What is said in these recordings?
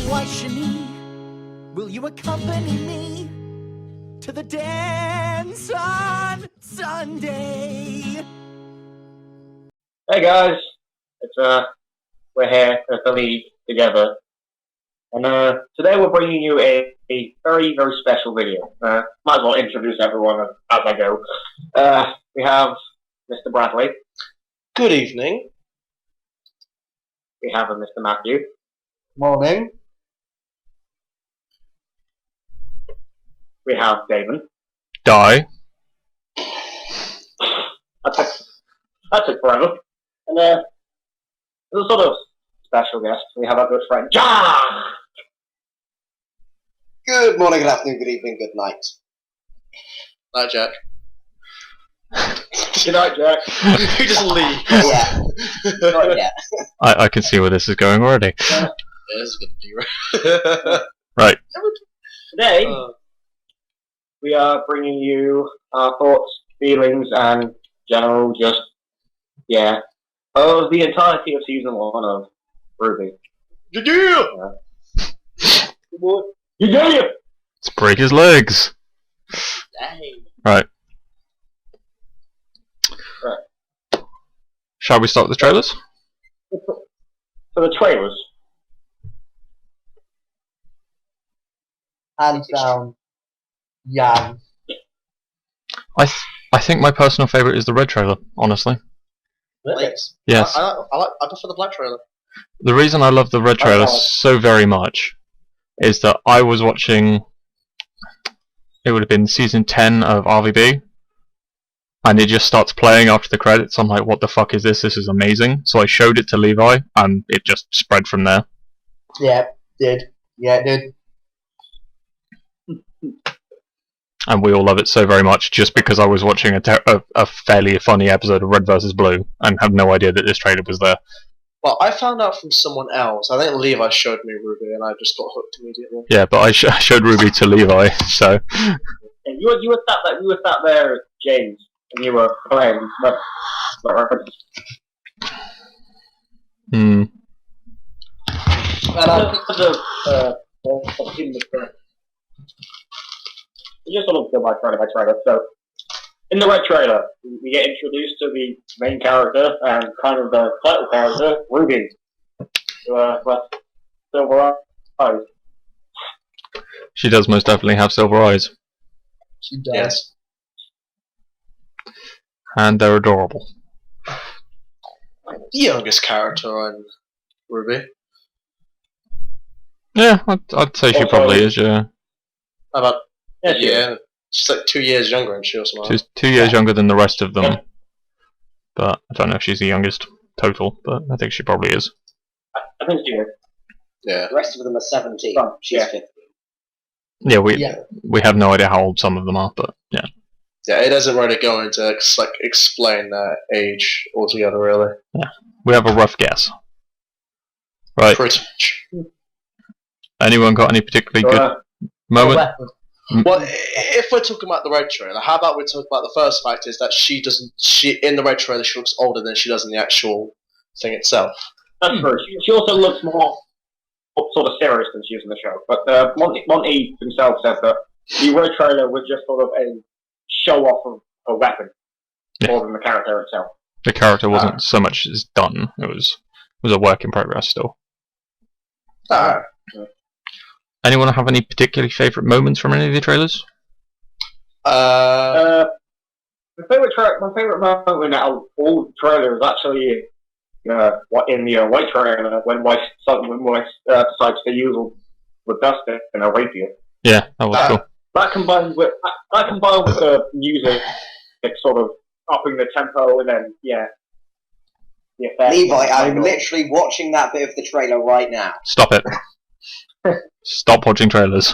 Why, Shani, will you accompany me to the dance on Sunday? Hey guys, we're here at the league together, and today we're bringing you a very, very special video. Might as well introduce everyone as I go. We have Mr. Bradley. Good evening. We have a Mr. Matthew. Morning. We have David. Die. That took forever. And as a sort of special guest, we have our good friend John. Good morning, good afternoon, good evening, good night. Night, Jack. Good night, Jack. You just leave. Yeah. Not yet. I can see where this is going already. Yeah, this is gonna be Right. Today, we are bringing you our thoughts, feelings, and general of the entirety of season 1 of RWBY. Yeah. Yeah. Let's break his legs. Dang. Right. Shall we start with the trailers? For the trailers. Hands down. Yam. I think my personal favourite is the red trailer, honestly. Really? Yes. I prefer the black trailer. The reason I love the red trailer so very much is that I was watching, it would have been season 10 of RWBY, and it just starts playing after the credits. I'm like, what the fuck is this? This is amazing. So I showed it to Levi, and it just spread from there. Yeah, did. Yeah, it did. And we all love it so very much just because I was watching a fairly funny episode of Red vs. Blue and had no idea that this trailer was there. Well, I found out from someone else. I think Levi showed me RWBY, and I just got hooked immediately. Yeah, but I showed RWBY to Levi, so... You were sat there, James, and you were playing. Hmm. You just sort of go by trailer. So, in the red trailer, we get introduced to the main character and kind of the title character, RWBY. With silver eyes. She does most definitely have silver eyes. She does. Yes. And they're adorable. The youngest character on RWBY. Yeah, I'd say she probably is, yeah. About Yeah. She's like 2 years younger than she or something. She's 2 years younger than the rest of them. But I don't know if she's the youngest total, but I think she probably is. I think she is. Yeah. The rest of them are 17. She's 15. Yeah, we have no idea how old some of them are, but yeah. Yeah, it doesn't really go into explain their age altogether, really. Yeah, we have a rough guess. Right. Pretty much. Anyone got any particularly good moment? Well, if we're talking about the red trailer, how about we talk about the first fact is that she in the red trailer she looks older than she does in the actual thing itself. That's true. She also looks more sort of serious than she is in the show. But Monty himself said that the red trailer was just sort of a show off of a weapon more than the character itself. The character wasn't so much as done. It was a work in progress still. Anyone have any particularly favourite moments from any of the trailers? My favourite moment in all trailers is actually in the white trailer when Weiss decides to use with Dustin and a rapier. Yeah, that was cool. That combined with the music, it's sort of upping the tempo, and then the effects. Levi, I'm literally watching that bit of the trailer right now. Stop it. Stop watching trailers.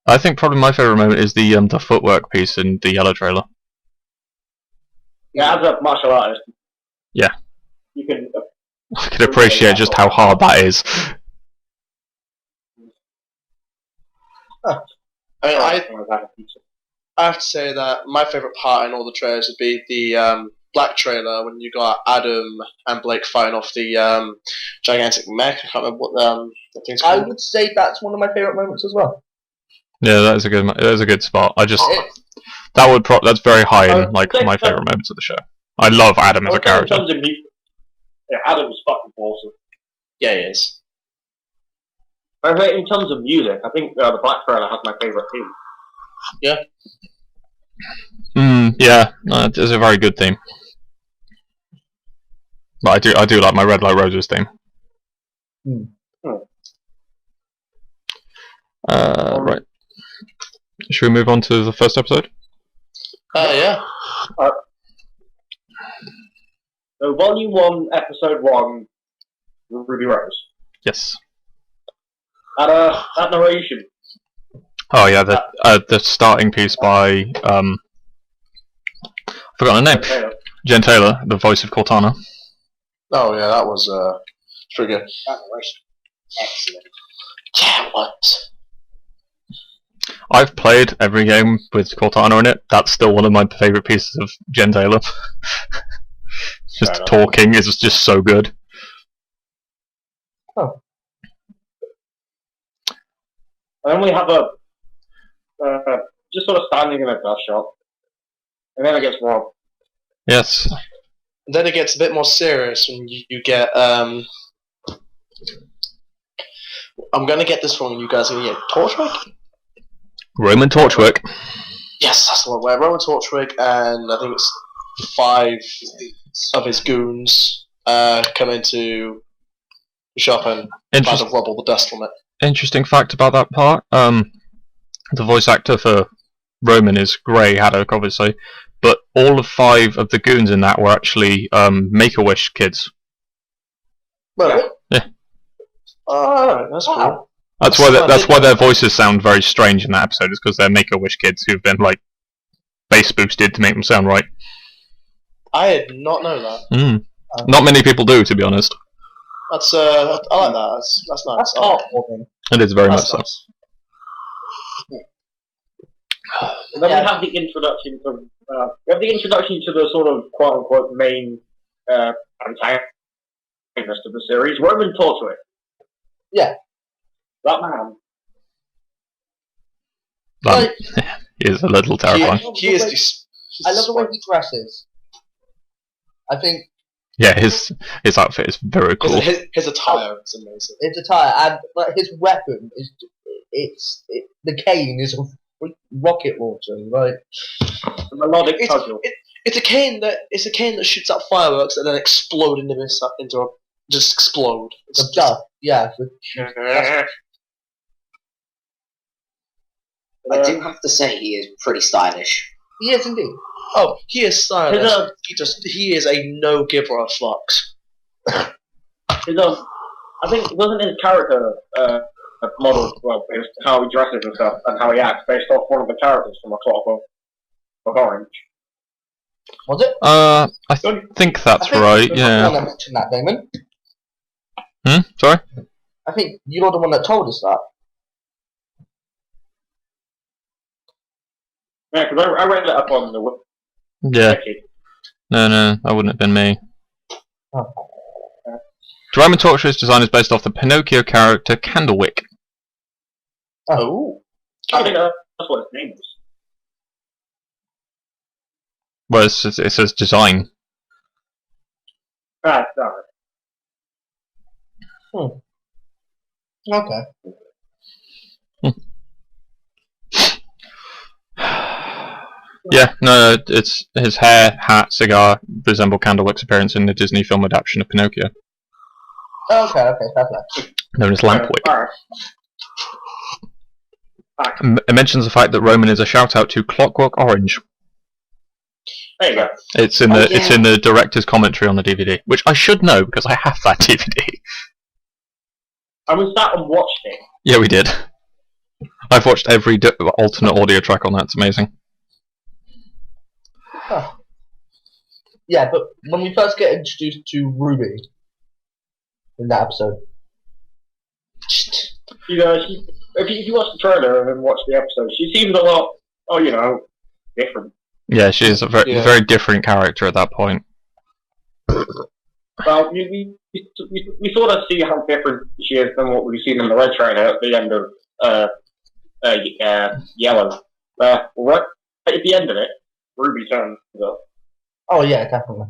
I think probably my favourite moment is the footwork piece in the yellow trailer. Yeah, as a martial artist. Yeah. You can. I can appreciate just how hard that is. I mean, I have to say that my favourite part in all the trailers would be the Black trailer when you got Adam and Blake fighting off the gigantic mech. I can't remember what the thing's I called. would say that's one of my favourite moments as well. Yeah, that is a good spot. I just that's very high in like my favorite moments of the show. I love Adam as a character. Yeah, Adam's fucking awesome. Yeah, he is. But in terms of music, I think the Black trailer has my favorite theme. Yeah. Yeah, it is a very good theme. But I do like my Red Light Roses theme. Right. Should we move on to the first episode? Yeah. So, Volume 1, Episode 1, Ruby Rose. Yes. That narration. Oh yeah, the starting piece by I forgot her name. Jen Taylor, the voice of Cortana. Oh yeah, that was pretty good. That narration. Excellent. Yeah, what? I've played every game with Cortana in it. That's still one of my favourite pieces of Jen Taylor. Just talking is just so good. Oh. And then we have a just sort of standing in a dust shop, and then it gets robbed. Yes. And then it gets a bit more serious when you get I'm gonna get this wrong. You guys are gonna get Torchwick. Roman Torchwick. Yes, that's the one. Where Roman Torchwick and I think it's 5 of his goons come into the shop and kind of rob all the dust from it. Interesting fact about that part. The voice actor for Roman is Grey Haddock, obviously, but all of 5 of the goons in that were actually Make-A-Wish kids. Well, yeah. Oh, that's cool. That's why their voices sound very strange in that episode. Is because they're Make-A-Wish kids who've been like bass boosted to make them sound right. I did not know that. Not many people do, to be honest. That's I like that. That's nice. That's heartwarming. It is very much so. Nice. And then we have the introduction to the sort of quote unquote main antagonist of the series, Roman Torchwick. Yeah. That man. He is a little terrifying. He is. I love the way he dresses. I think. Yeah, his outfit is very cool. His attire is amazing. His attire and like his weapon is the cane is a rocket launcher, like a melodic cudgel. It's a cane that shoots out fireworks and then explode just explode. The dust, yeah. I do have to say he is pretty stylish. He is indeed. Oh, he is stylish. He is a no giver of fucks. I think wasn't his character model how he dresses and stuff and how he acts based off one of the characters from A Clockwork Orange. Was it? I think that's right. Yeah. I want to mention that, Damon. Sorry. I think you're the one that told us that. Yeah, because I read it up on the wiki. No, that wouldn't have been me. Oh. Roman Torchwick's design is based off the Pinocchio character Candlewick. Oh. I think that's what his name is. Well, it says design. Right, sorry. Okay. Yeah, no, it's his hair, hat, cigar resemble Candlewick's appearance in the Disney film adaptation of Pinocchio. Okay, fair play. Known as Lampwick. Alright. It mentions the fact that Roman is a shout out to Clockwork Orange. There you go. It's in the director's commentary on the DVD, which I should know because I have that DVD. I was sat and watched it. Yeah, we did. I've watched every alternate audio track on that. It's amazing. Huh. Yeah, but when we first get introduced to Ruby in that episode, You know, if you watch the trailer and then watch the episode, she seems a lot, different. Yeah, she is a very different character at that point. Well, we sort of see how different she is than what we've seen in the red trailer at the end of Yellow. Right at the end of it, Ruby turns up. Oh yeah, definitely.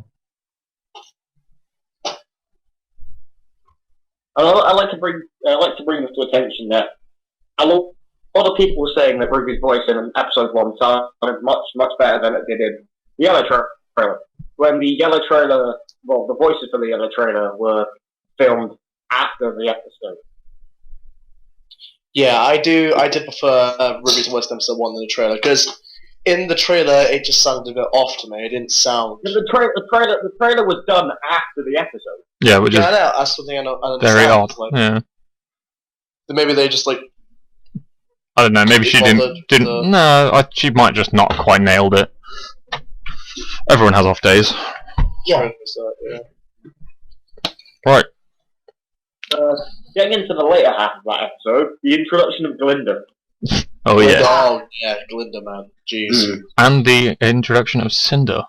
I like to bring this to attention that a lot of people were saying that Ruby's voice in episode 1 sounded much better than it did in the Yellow trailer. When the Yellow trailer, well, the voices for the Yellow trailer were filmed after the episode. Yeah, I did prefer Ruby's voice in episode 1 in the trailer, because in the trailer it just sounded a bit off to me. It didn't sound. The trailer was done after the episode. Yeah, which is I know, that's something I understand. very odd. Like, yeah. Maybe they just like. I don't know. Maybe she didn't. No, she might just not quite nailed it. Everyone has off days. Yeah. Right. Getting into the later half of that episode, the introduction of Glinda. Oh yeah. Oh yeah, Glinda, man. Jeez. And the introduction of Cinder.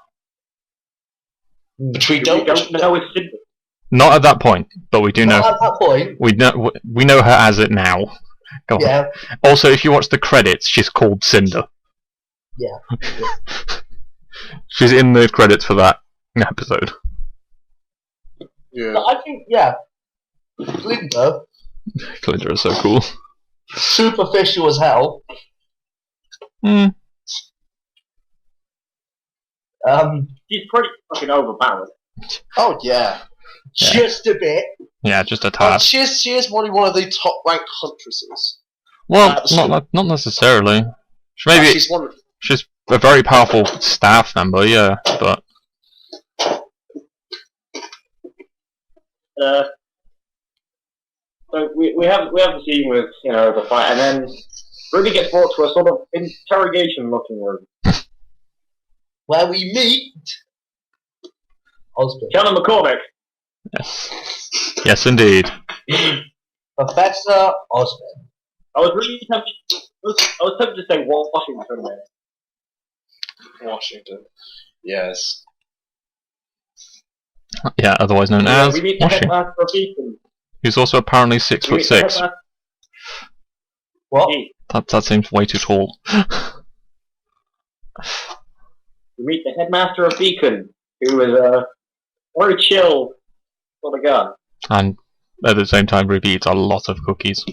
Which we don't know it's Cinder. Not at that point, but we do know. Not at that point. We know her as it now. Go Yeah. on. Also, if you watch the credits, she's called Cinder. Yeah. She's in the credits for that episode. Yeah. But I think, yeah, Glinda, Glinda is so cool. superficial as hell. Hmm. She's pretty fucking overpowered. Oh yeah. Just a bit. Yeah, just a tad. She is probably one of the top ranked huntresses. Well, not necessarily. Maybe she's a very powerful staff member, yeah, but so we have the scene with the fight, and then Ruby gets brought to a sort of interrogation looking room. Where we meet Osborne. Shannon McCormick. yes, indeed. Professor Osborne. I was really tempted. I was tempted to say Washington there. Washington. Yes. Yeah, otherwise known as we meet the Washington. headmaster of Beacon. Who's also apparently 6'6". What? That seems way too tall. We meet the headmaster of Beacon, who is a very chill sort of guy. And at the same time, Ruby eats a lot of cookies.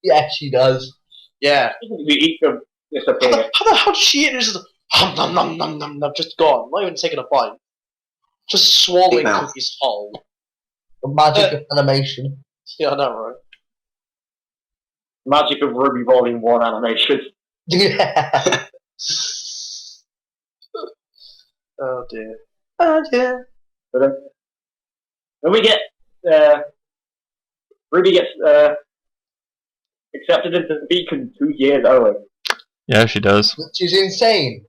Yeah, she does. Yeah. We eat them disappear. How does she eat this? Nom nom nom nom nom, just gone. Not even taking a bite. Just swallowing cookies whole. The magic of animation. Yeah, I know, right? Magic of RWBY Volume 1 animation. Yeah. Oh dear. Oh dear. But then we get Ruby gets accepted into the Beacon 2 years early. Yeah, she does. Which is insane.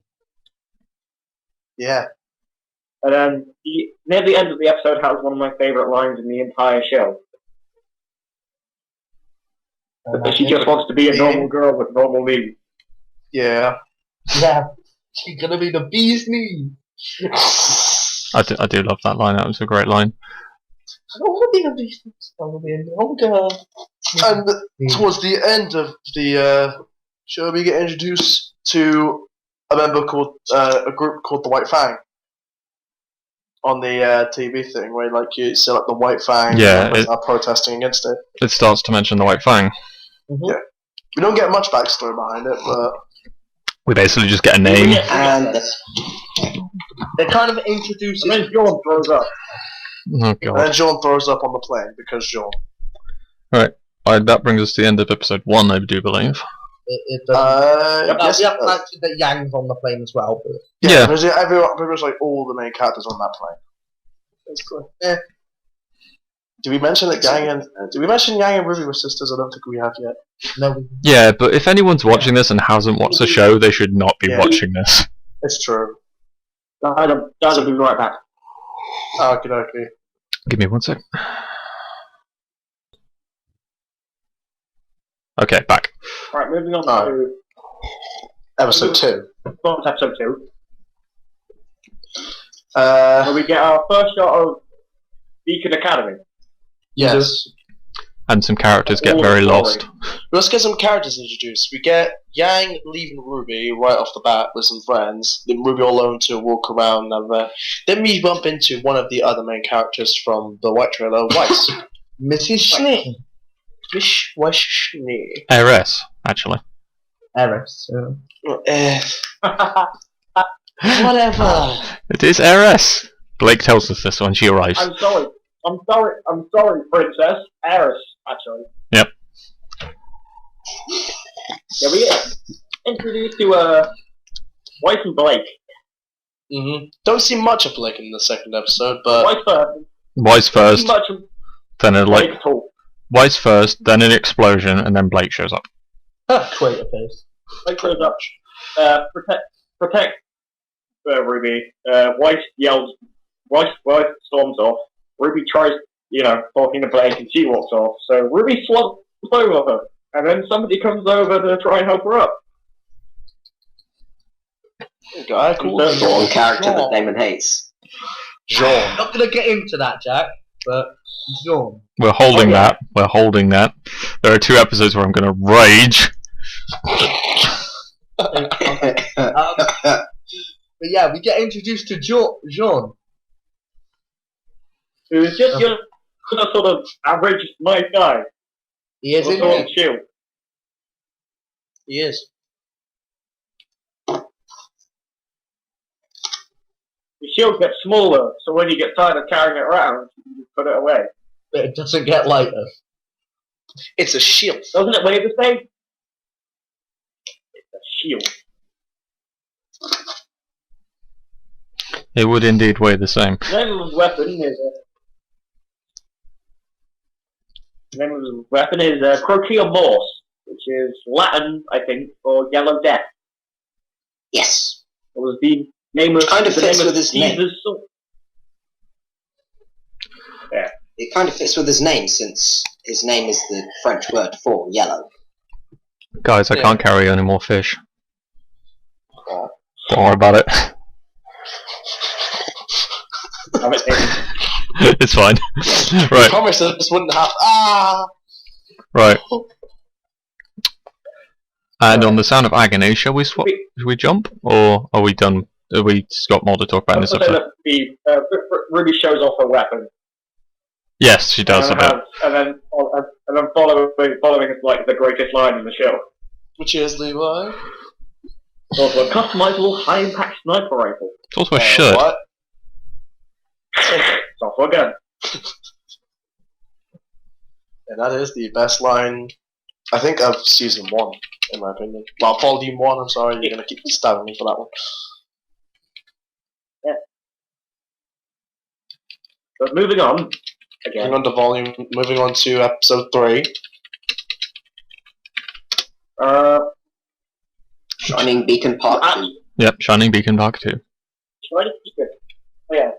Yeah. And then near the end of the episode has one of my favourite lines in the entire show. That she just wants to be a normal girl with normal needs. Yeah. Yeah. She's gonna be the bee's knee. I do love that line. That was a great line. I don't want to be the bee's knee. I want to be a normal girl. And towards the end of the show, we get introduced to a member called a group called the White Fang on the TV thing, where you see the White Fang are protesting against it. It starts to mention the White Fang. Mm-hmm. Yeah, we don't get much backstory behind it, but we basically just get a name. And they kind of introduce And it. then John throws up. Oh and then god. Jean throws up on the plane because Jean. Right. That brings us to the end of episode 1, I do believe. It does. Yes, We haven't mentioned that Yang's on the plane as well. But Yeah. Because everyone's all the main characters on that plane. That's cool. Yeah. Did we mention that Yang and Ruby were sisters? I don't think we have yet. no, Yeah, but if anyone's watching this and hasn't watched the show, they should not be watching this. It's true. I'll be right back. Okay. Give me 1 sec. Okay, back. Right, moving on Oh. to Episode 2. Bonus episode 2. Uh, Where we get our first shot of Beacon Academy. yes. And some characters get All very the lost. story. Let's get some characters introduced. We get Yang leaving Ruby right off the bat with some friends. Then Ruby all alone to walk around. And then we bump into one of the other main characters from the White trailer, Weiss. Mrs. Schnee. Miss Weiss-Schnee. Heiress, actually. Eris. Whatever. It is Heiress. Blake tells us this when she arrives. I'm sorry, Princess. Eris, actually. Yep. Yeah, we get introduced to Weiss and Blake. Don't see much of Blake in the second episode, but Weiss first. Weiss See first, much of then Blake like at all. Weiss first, then an explosion, and then Blake shows up. Twitter face. Blake shows up. Protect Ruby. Weiss yells. Weiss storms off. Ruby tries, talking to Blake, and she walks off. So Ruby slumps over her, and then somebody comes over to try and help her up. guy called One character that Damon hates. Jean. Not gonna get into that, Jack, but Jean. We're holding that. We're holding that. There are 2 episodes where I'm going to rage. But yeah, we get introduced to Jean. Who's just your sort of average nice guy. He is Sort of indeed. chill. He is. The shield gets smaller, so when you get tired of carrying it around, you just put it away. But it doesn't get lighter. It's a shield. Doesn't it weigh the same? It's a shield. It would indeed weigh the same. The name of his weapon is Crocia Morse, which is Latin, I think, for Yellow Death. Yes. It was the name of Kind of the fits name of with his name. Caesar's sword. Yeah. It kind of fits with his name, since his name is the French word for yellow. Guys, I Yeah. can't carry any more fish. Don't worry about it. Have it in. It's fine. I Right, promised this wouldn't happen. right. And on the sound of agony, shall we swap? Should we jump, or are we done? Have we got more to talk about in this episode? Ruby shows off her weapon. Yes, she does a bit. And then following is like the greatest line in the show. Which is Levi. It's also a customizable high-impact sniper rifle. It's also a shirt. What? It's also a gun. And that is the best line, I think, of season 1, in my opinion. Well, volume 1, I'm sorry, you're gonna keep stabbing me for that one. But moving on, again. Moving on to episode 3. Shining Beacon Part 2. Yep, Shining Beacon Part 2. Shining Beacon. Oh, yeah.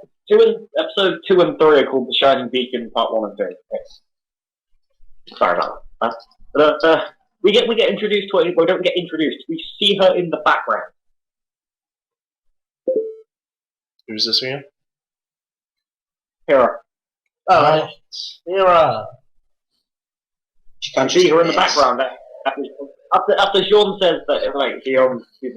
Episode 2 and 3 are called the Shining Beacon Part 1 and 2. Yes. Sorry about that. But we get introduced to it. We don't get introduced. We see her in the background. Who's this again? Here. Alright. Mira. She kind of See her in the yes. background. After Jean says that, like he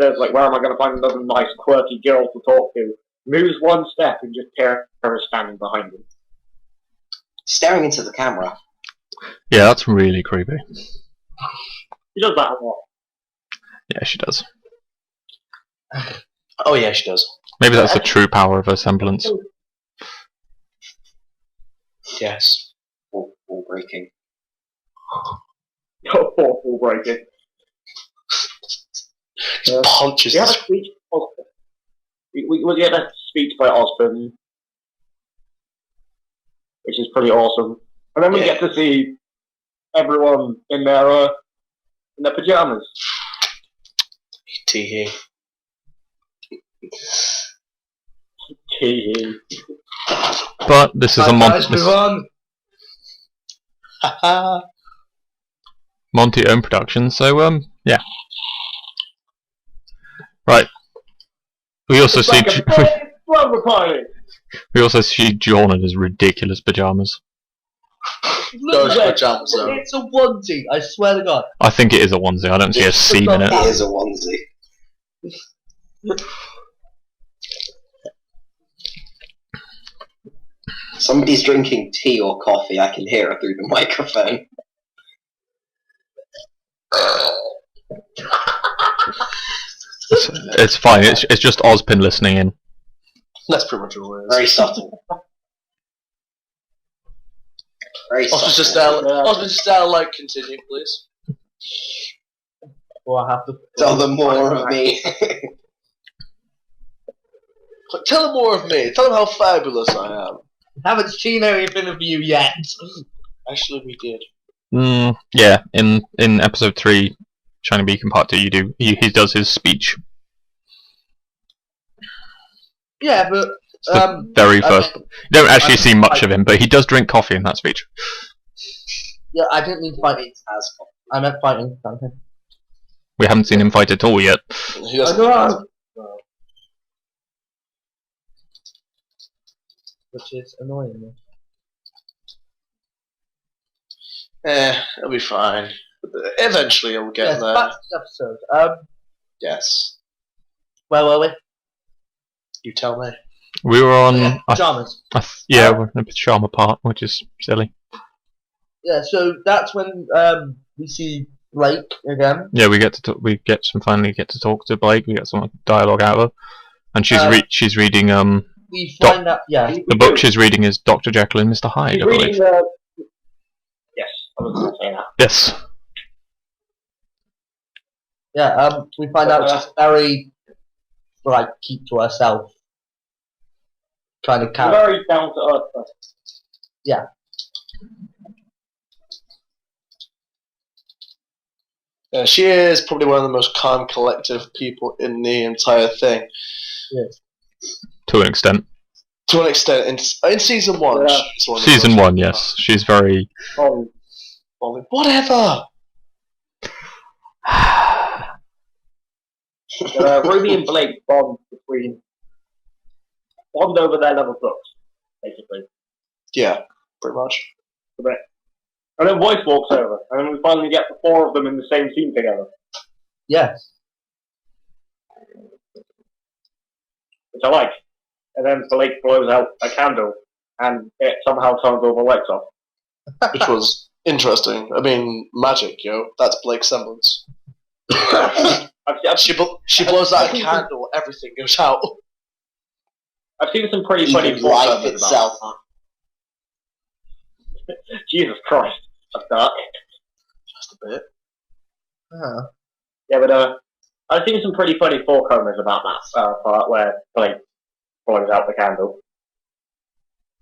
says like, where am I going to find another nice quirky girl to talk to? Moves one step and just Tara is standing behind him. Staring into the camera. Yeah, that's really creepy. She does that a lot. Yeah, she does. Oh yeah, she does. Maybe that's the true power of her semblance. Yes. Wall breaking. Awful breaking. Punches We have a this. speech. We get a speech by Osborne, which is pretty awesome. And then we get to see everyone in their pajamas. Tee Tee. But this is a Guys, move on. Monty owned production, so yeah. We also It's see like a big slumber party. we also see JAUNE in his ridiculous pajamas. Those Look, pajamas, though. it's a onesie, I swear to God. I think it is a onesie. I don't see a seam in It it. is a onesie. Somebody's drinking tea or coffee. I can hear it through the microphone. It's fine. It's just Ozpin listening in. That's pretty much all it is. Very subtle. Very subtle. Osman's just there, like, continue, please. Or I have to. Tell them more of me. Tell them more of me. Tell them how fabulous I am. Haven't seen anything of you yet. Actually, we did. Yeah, in episode 3, Shining Beacon Part 2, he does his speech. Yeah, but It's the very first. You don't actually see much of him, but he does drink coffee in that speech. yeah, I didn't mean fighting as. I meant fighting something. We haven't seen him fight at all yet. He doesn't. Which is annoying me. It'll be fine. Eventually, it'll get Yes, there. back to the episode. Yes. Where were we? You tell me. We were on. Pajamas. We're in the pajama part, which is silly. Yeah, so that's when we see Blake again. Yeah, we finally get to talk to Blake. We get some dialogue out of her, and she's reading We find out, yeah. the book she's reading is Dr. Jekyll and Mr. Hyde, I believe. Yes, I was going to say that. Yes. Yeah, we find out she's very, like, keep to herself kind of character. Very down to earth. Yeah. Yeah, she is probably one of the most calm, collective people in the entire thing. Yes. To an extent. To an extent, in season 1. Yeah. she's one of the Season most- 1, yes. She's very. Oh, Whatever! Ruby and Blake bond over their level books, basically. Yeah, pretty much. And then Voice walks over, and then we finally get the 4 of them in the same scene together, Yes. which I like. And then Blake blows out a candle, and it somehow turns all the lights off. Which was interesting. I mean, magic, yo. That's Blake's semblance. She blows out a candle, everything goes out. I've seen some pretty funny Even life crossover itself. about that. Jesus Christ, that's dark. Just a bit. Yeah, but I've seen some pretty funny forecomers about that part where Blake blows out the candle.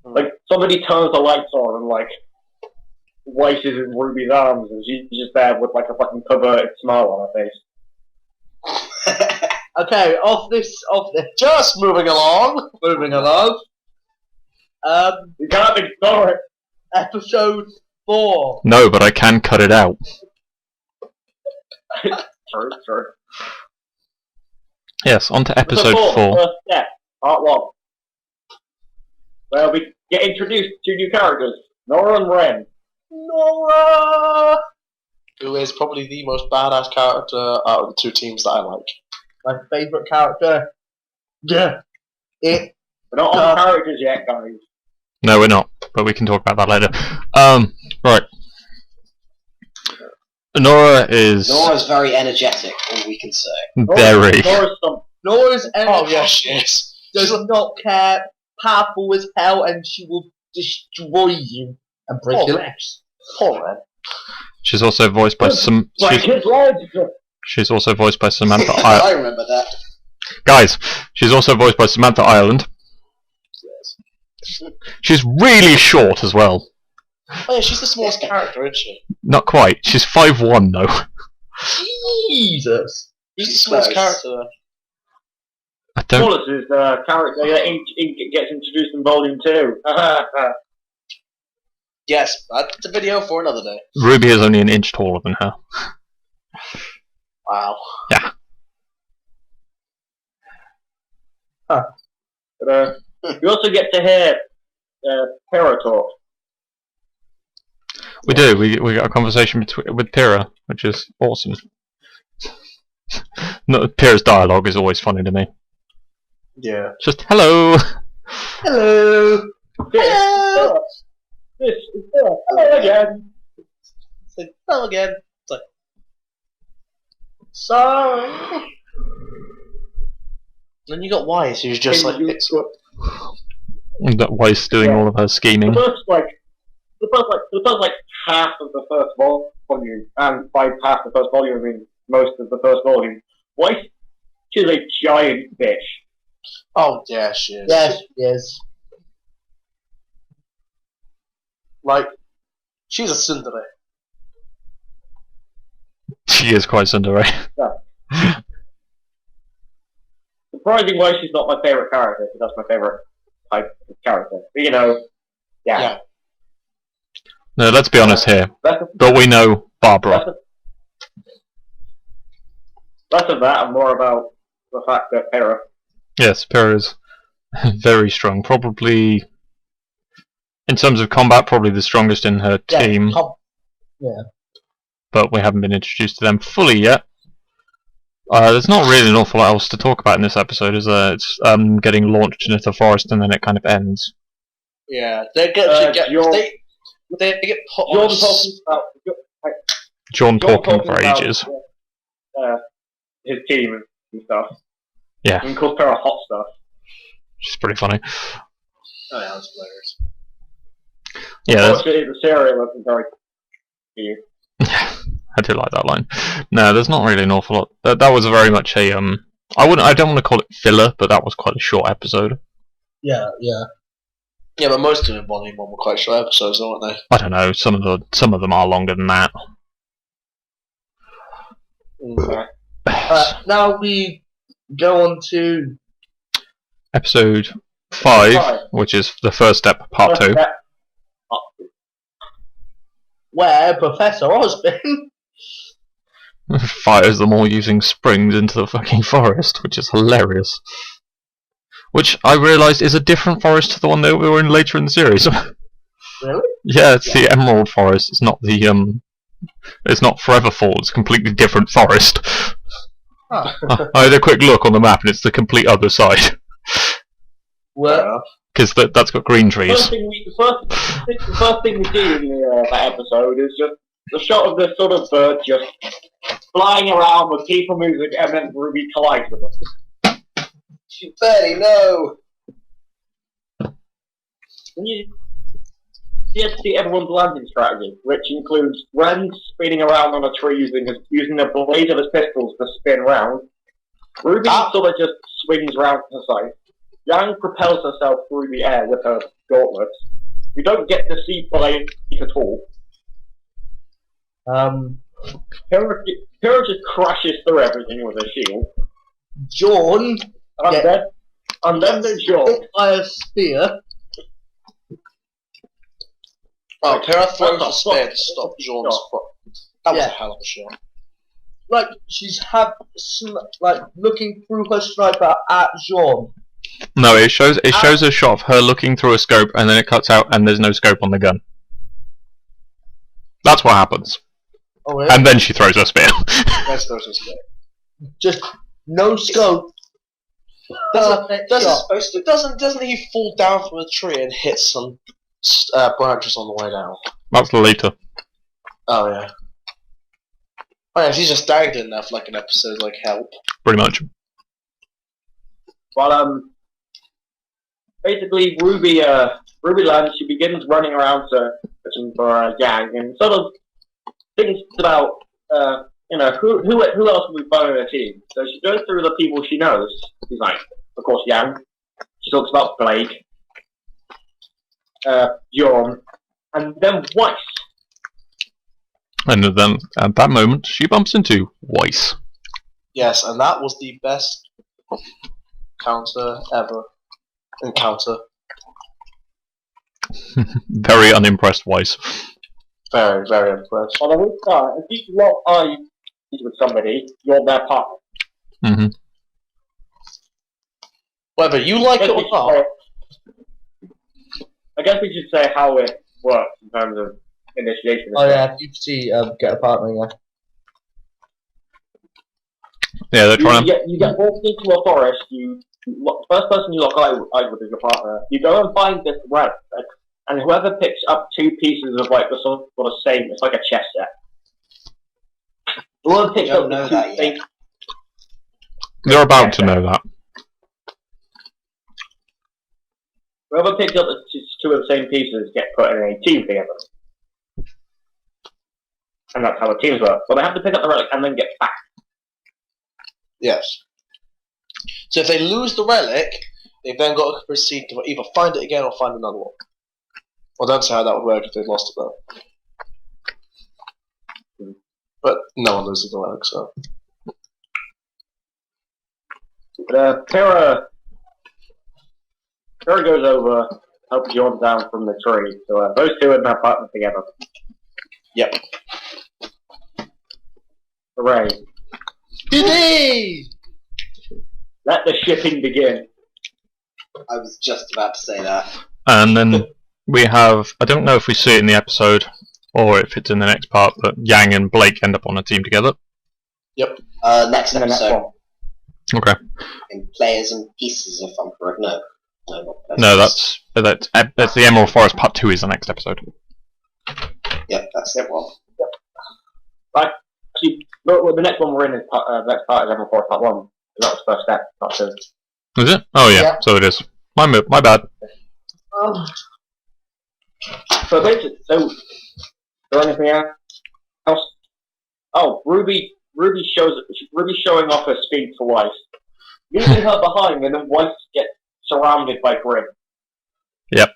Like, somebody turns the lights on and, like, Weiss is in Ruby's arms and she's just there with, like, a fucking perverted smile on her face. Okay, off this. Just moving along. Moving along. You can't ignore it! Episode 4. No, but I can cut it out. True. Yes, on to episode 4. First step, part 1. Where we get introduced to new characters, Nora and Ren. Nora! Who is probably the most badass character out of the 2 teams that I like. My favourite character. Yeah. We're not on the characters yet, guys. No, we're not, but we can talk about that later. Right. Nora's very energetic, all we can say. very. Nora's Oh, yeah, she is. does not care, powerful as hell, and she will destroy you and break your legs. Poor Ren. She's also voiced by She's also voiced by Samantha I Ireland. remember that. Guys, she's also voiced by Samantha Ireland. She's really short as well. Oh yeah, she's the smallest character, isn't she? Not quite. She's 5'1" though. Jesus. Who's the smallest Nice. character? I don't. Wallace is the character that gets introduced in Volume 2. Yes, that's a video for another day. Ruby is only an inch taller than her. Wow. Yeah. But we also get to hear Pyrrha talk. We do. We got a conversation with Pyrrha, which is awesome. No, Pyrrha's dialogue is always funny to me. Yeah. Just hello. Hello. Hello. This is Pyrrha. Hello again. It's like, hello again. It's like, sorry. Then you got Wise, who's just like, it's That Weiss doing all of her scheming. The first half of the first volume, and by half the first volume I mean most of the first volume, Weiss, she's a giant bitch. oh yeah, she is. Yes, yes. Like, she's a tsundere. She is quite Cinderella. Surprising why she's not my favourite character, because that's my favourite type of character. But you know, yeah. No, let's be honest here. But we know Barbara. Less of that and more about the fact that Pyrrha. Yes, Pyrrha is very strong. Probably, in terms of combat, probably the strongest in her team. Yeah. But we haven't been introduced to them fully yet. There's not really an awful lot else to talk about in this episode, is there? It's getting launched into the forest and then it kind of ends. Yeah, they get they get put on. JAUNE talking for ages. His team and stuff. Yeah. And calls Pyrrha hot stuff. Which is pretty funny. Oh yeah, that's hilarious. Yeah, that's... Unfortunately, the serial wasn't very cute. I do like that line. No, there's not really an awful lot. That was very much a I don't want to call it filler, but that was quite a short episode. Yeah, yeah. Yeah, but most of them Volume 1 were quite short episodes, aren't they? I don't know. Some of them are longer than that. Now we go on to Episode 5, which is the first step, part 2. where Professor Osborn Fires them all using springs into the fucking forest, which is hilarious. Which I realised is a different forest to the one that we were in later in the series. Really? Yeah, it's the Emerald Forest. It's not the It's not Foreverfall. It's a completely different forest. Huh. I had a quick look on the map, and it's the complete other side. Well, Because that's got green trees. The first thing we see in that episode is just the shot of this sort of bird just flying around with people moving, and then Ruby collides with it. Betty, no! And you get to see everyone's landing strategy, which includes Ren spinning around on a tree using the blade of his pistols to spin around. Ruby sort of just swings round to the side. Yang propels herself through the air with her gauntlets. You don't get to see Blade at all. Pyrrha just crashes through everything with her shield. JAUNE And then there's JAUNE. hit by a spear. Oh, Pyrrha throws the spear to stop JAUNE's foot. That was Yeah. a hell of a shot. Like she's looking through her sniper at JAUNE. No, it shows a shot of her looking through a scope, and then it cuts out, and there's no scope on the gun. That's what happens. Oh, really? And then she throws her spear. Let's throw some spear. Just no scope. Doesn't he fall down from a tree and hit some branches on the way down? That's later. Oh yeah. Oh yeah, she's just dangling there for like an episode, like help. Pretty much. But basically Ruby lands. She begins running around searching for Yang, and sort of thinks about who else will we find in her team. So she goes through the people she knows. She's like, of course, Yang. She talks about Blake, JAUNE, and then Weiss. And then at that moment, she bumps into Weiss. Yes, and that was the best encounter. Very unimpressed Weiss. Very, very impressed. On the weak side, if you lock eyes with somebody, you're their partner. Mm-hmm. Whether you like it or not. I guess we should say how it works in terms of initiation. Oh yeah, you see, get a partner, yeah. Yeah, they're trying to. You get walked into a forest. First person you lock eyes with is your partner. You go and find this relic, and whoever picks up 2 pieces of like the sort of same, it's like a chess set. Whoever picks up the 2 same. They're about to know that. Whoever picks up the 2 of the same pieces get put in a team together. And that's how the teams work. But they have to pick up the relic and then get back. Yes. So if they lose the relic, they've then got to proceed to either find it again or find another one. I don't see how that would work if they lost it though. But no one loses the relic, so. Pyrrha goes over, helps John down from the tree. So those 2 are now partnered together. Yep. Hooray. Diddy! Let the shipping begin. I was just about to say that. And then we have, I don't know if we see it in the episode or if it's in the next part, but Yang and Blake end up on a team together. Yep. Next In the next episode. one. Okay. In Players and Pieces, if I'm correct. No, not No, that's the Emerald Forest Part 2 is the next episode. Yep, that's the one. Right. Actually, the next one we're in is the next part is Emerald Forest Part 1. That was the first step, not 2. Is it? Oh yeah, Yeah. so it is. My bad. So basically, is there anything else? Oh, Ruby's showing off her speed to Weiss, leaving her behind, and then Weiss gets surrounded by Grim. Yep.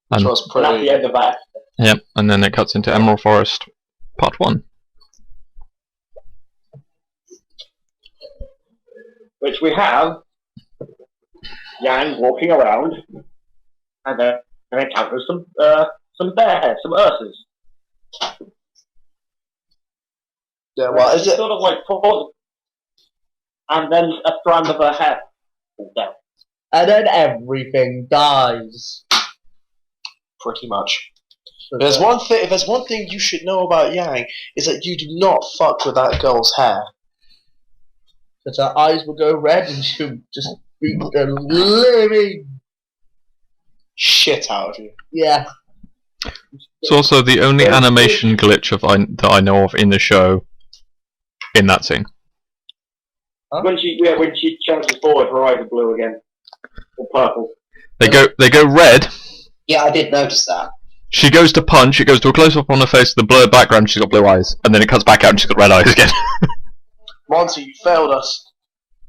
Which And, was And that's the pretty. end of that. yep, and then it cuts into Emerald Forest Part 1. Which we have Yang walking around, and then encounters some bears, some ursas. Yeah, well, is She it? sort of like falls, and then a strand of her hair falls down. And then everything dies. Pretty much. If there's one thing you should know about Yang, is that you do not fuck with that girl's hair. Because her eyes will go red and she'll just beat the living. Shit out of you. Yeah. It's also the only animation glitch that I know of in the show in that scene. When she charges forward, her eyes are blue again, or purple. They go red. Yeah, I did notice that. She goes to punch, it goes to a close-up on her face, the blurred background, she's got blue eyes. And then it cuts back out and she's got red eyes again. Monty, you failed us.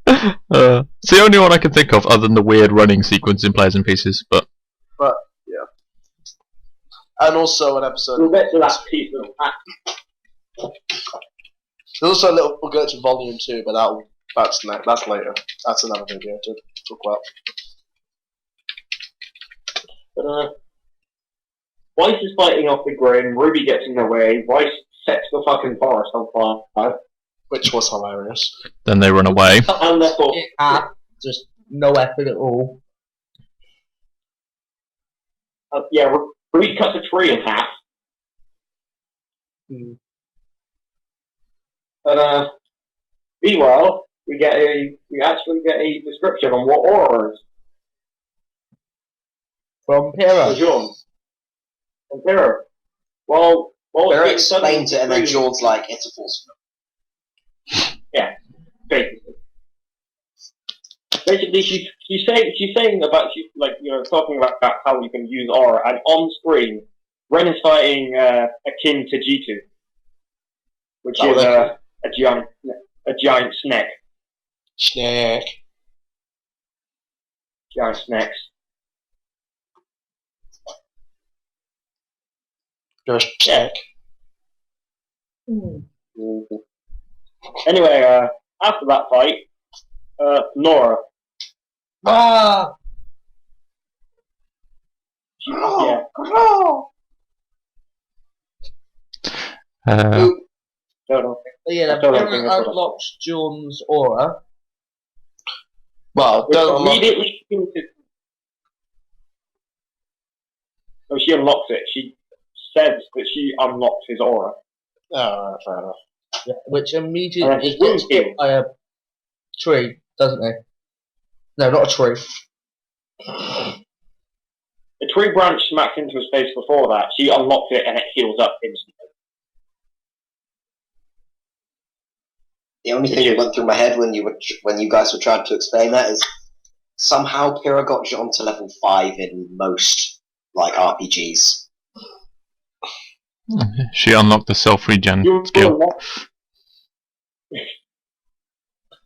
It's the only one I can think of other than the weird running sequence in Players and Pieces, but... Yeah. And also an episode. We'll get to that piece of There's also a little glitch in Volume 2, but that's later. That's another video to talk about. But, Weiss is fighting off the Grim, Ruby gets in the way, Weiss sets the fucking forest on fire. Which was hilarious. Then they run away. And therefore, Just no effort at all. yeah, Ruby cuts a tree in half. But meanwhile, we actually get a description on what aura is. From Pyrrha. John. From Pyrrha. Well, Pyrrha explains it, and then George's like, it's a false film. Yeah, basically, she's saying about talking about how you can use aura, and on screen, Ren is fighting akin to G2, which is a giant snake. Snake. Giant snakes. You're a snake. Anyway, after that fight, Nora. Ah! Yeah. Yeah, I don't think Pyrrha that's what unlocks John's aura. Well, Which don't unlock it. immediately hinted. No, she unlocks it. She says that she unlocks his aura. Oh, right, fair enough. Yeah, which And then immediately his wound gets hit heals. by a tree, doesn't it? No, not a tree. The tree branch smacks into his face before that. She unlocks it and it heals up instantly. The only thing that went through my head when you guys were trying to explain that is somehow Pyrrha got JAUNE to level 5 in most like RPGs. She unlocked the self-regen You skill. unlock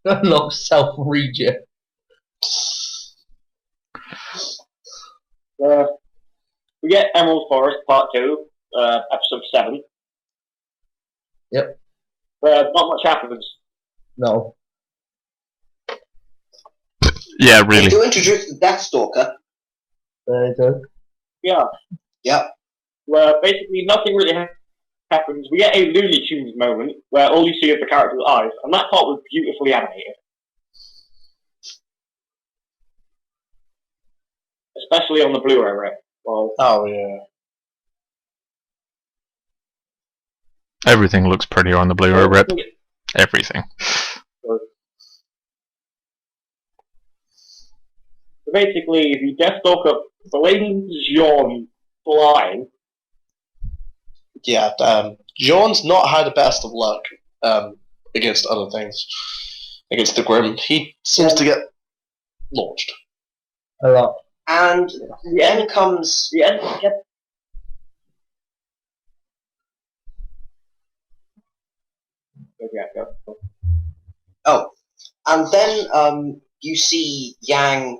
Unlock self-regen. we get Emerald Forest Part 2, Episode 7. Yep. Not much happens. No. Yeah, They really. do introduce the Deathstalker. There you go. Yeah. Yep. Where basically nothing really happens. We get a Looney Tunes moment where all you see is the character's eyes, and that part was beautifully animated. Especially on the Blu-ray rip. Well, Oh, yeah. Everything looks prettier on the Blu-ray rip. Everything. So basically, the Deathstalker blames JAUNE flying. Yeah, JAUNE's not had the best of luck against other things. Against the Grim. He seems to get launched. A lot. And then comes The end. oh, and then you see Yang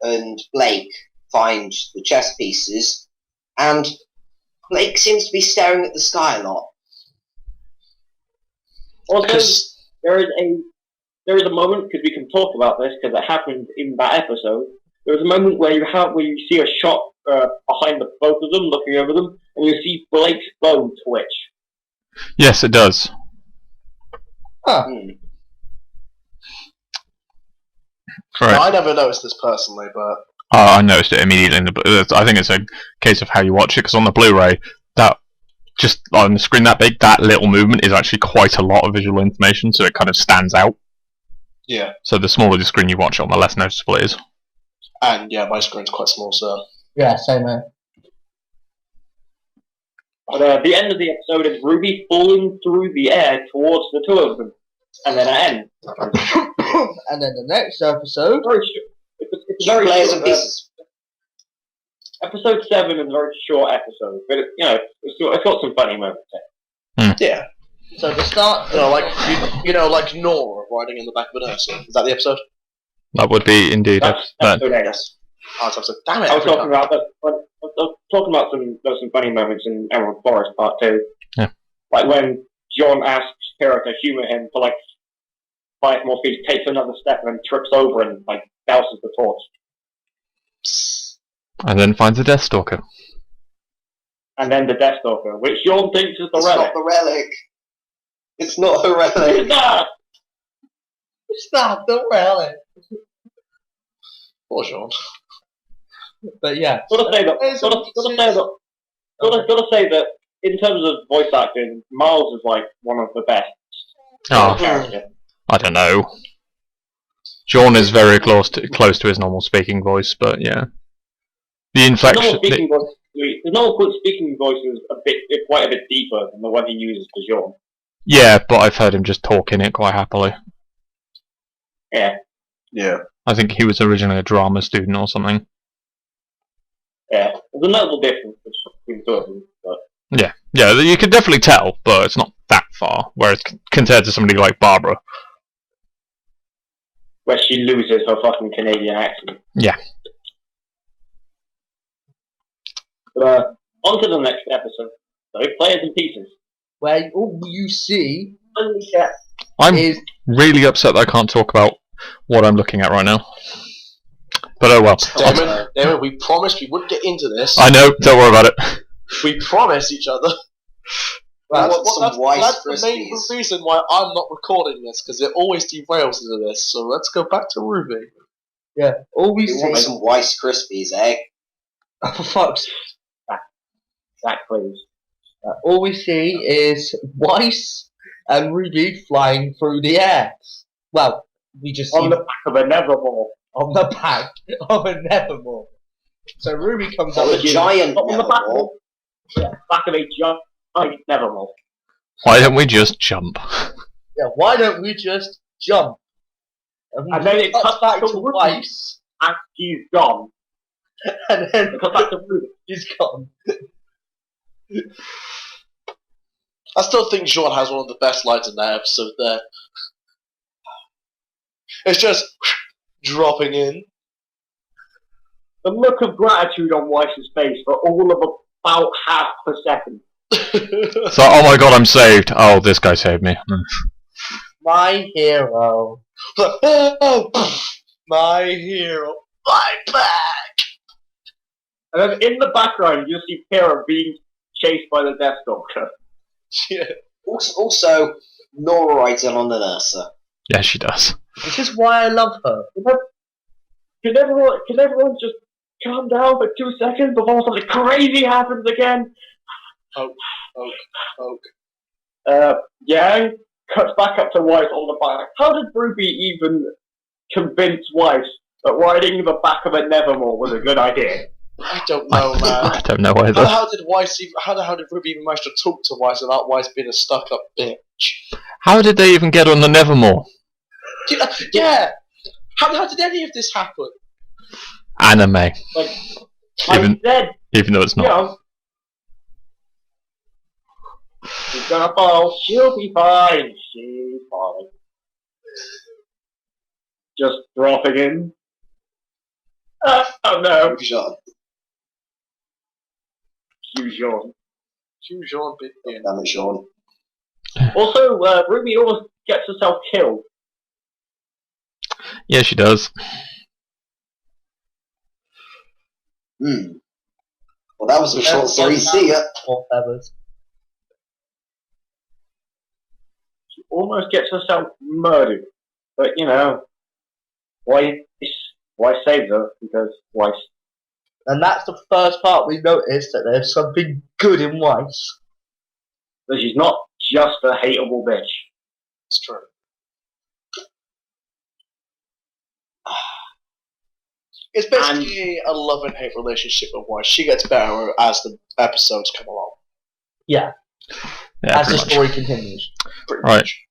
and Blake find the chess pieces, and Blake seems to be staring at the sky a lot. Also, there is a moment, because we can talk about this because it happened in that episode. There is a moment where you see a shot behind both of them, looking over them, and you see Blake's bow twitch. Yes, it does. Huh. Right. I never noticed this personally, but I noticed it immediately. I think it's a case of how you watch it, because on the Blu-ray, that just on the screen that big, that little movement is actually quite a lot of visual information, so it kind of stands out. yeah. So the smaller the screen you watch it on, the less noticeable it is. And yeah, my screen's quite small, so. Yeah, same here. But the end of the episode is Ruby falling through the air towards the two of them, and then it ends. And then the next episode. Very short. It's Two very players short, and pieces. Episode 7 is a very short episode, but it's got some funny moments in it. Yeah. So the start. You know, like Nora riding in the back of an Ursa. Is that the episode? That would be indeed. That's That, episode 8. Yes. Oh, it's episode. Damn it! I was every talking time. about that. I was talking about some funny moments in Emerald Forest Part 2. Yeah. Like when John asks Kara to humour him for like 5 more feet, takes another step, and then trips over and like douses the torch. and then finds a Deathstalker. And then the Deathstalker, which John thinks is the It's relic. not the relic. It's not the relic. It's not! It's not the relic. Poor Sean. But yeah. Gotta say that in terms of voice acting, Miles is like one of the best Oh, characters. I don't know. JAUNE is very close to his normal speaking voice, but yeah. The His inflection. normal speaking voice is quite a bit deeper than the one he uses for John. Yeah, but I've heard him just talk in it quite happily. Yeah, Yeah. I think he was originally a drama student or something. yeah. There's a notable difference between the two of them, but Yeah, you can definitely tell, but it's not that far. Whereas compared to somebody like Barbara, where she loses her fucking Canadian accent. Yeah. But on to the next episode. So, Players and Pieces. Where all you see I'm is really upset that I can't talk about what I'm looking at right now. But oh well. Damon, we promised we wouldn't get into this. I know, don't worry about it. We promised each other. That's some wise That's the main frisbees. reason why I'm not recording this, because it always derails into this. So let's go back to RWBY. Yeah, all we You want see. some Rice Krispies, eh? For fuck's Exactly. all we see is Weiss and Ruby flying through the air. Well, we just see On the back of a Nevermore. on the back of a Nevermore. So Ruby comes up On a with giant Not on the back of Nevermore. back of a giant Nevermore. Why don't we just jump? yeah. Why don't we just jump? And then it cuts back to to Ruby. Weiss, And he's gone. and then It cuts back to Ruby. he's gone. I still think Jean has one of the best lines in that episode there. It's just dropping in. The look of gratitude on Weiss's face for all of about half a second. So, oh my god, I'm saved. Oh, this guy saved me. My hero. Oh, my hero, my back. And then in the background, you see Kira being chased by the Death Stalker. Yeah. Also, Nora rides in on the Nurser. Yeah, she does. This is why I love her. Can everyone just calm down for 2 seconds before something crazy happens again? Poke. Yang cuts back up to Weiss on the back. How did Ruby even convince Weiss that riding the back of a Nevermore was a good idea? I don't know, man. I don't know either. How did Ruby even manage to talk to Weiss without Weiss being a stuck-up bitch? How did they even get on the Nevermore? Yeah. How did any of this happen? Anime. Like, Even- I said, Even though it's you not. know, she's gonna fall. She'll be fine. She's fine. Just dropping in. Oh no. Jean. Cue Jean. Cue Jean bit in. Damn it, Sean. Also, Ruby almost gets herself killed. Yeah, she does. Hmm. Well, that was a short series. See ya. Or feathers. She almost gets herself murdered. But, you know, Weiss saves her? Because Weiss. And that's the first part we noticed that there's something good in Weiss. That she's not just a hateable bitch. It's true. It's basically a love and hate relationship with Weiss. She gets better as the episodes come along. Yeah, Yeah, as the pretty much. story continues. Pretty Right. much.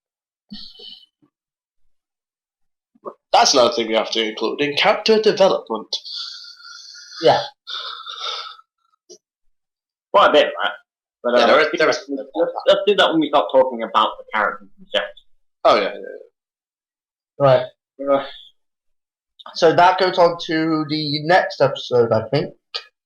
That's another thing we have to include in character development. Yeah. Quite a bit of that. But Yeah, let's do that when we start talking about the characters themselves. Oh yeah. Right. Uh, So that goes on to the next episode, I think.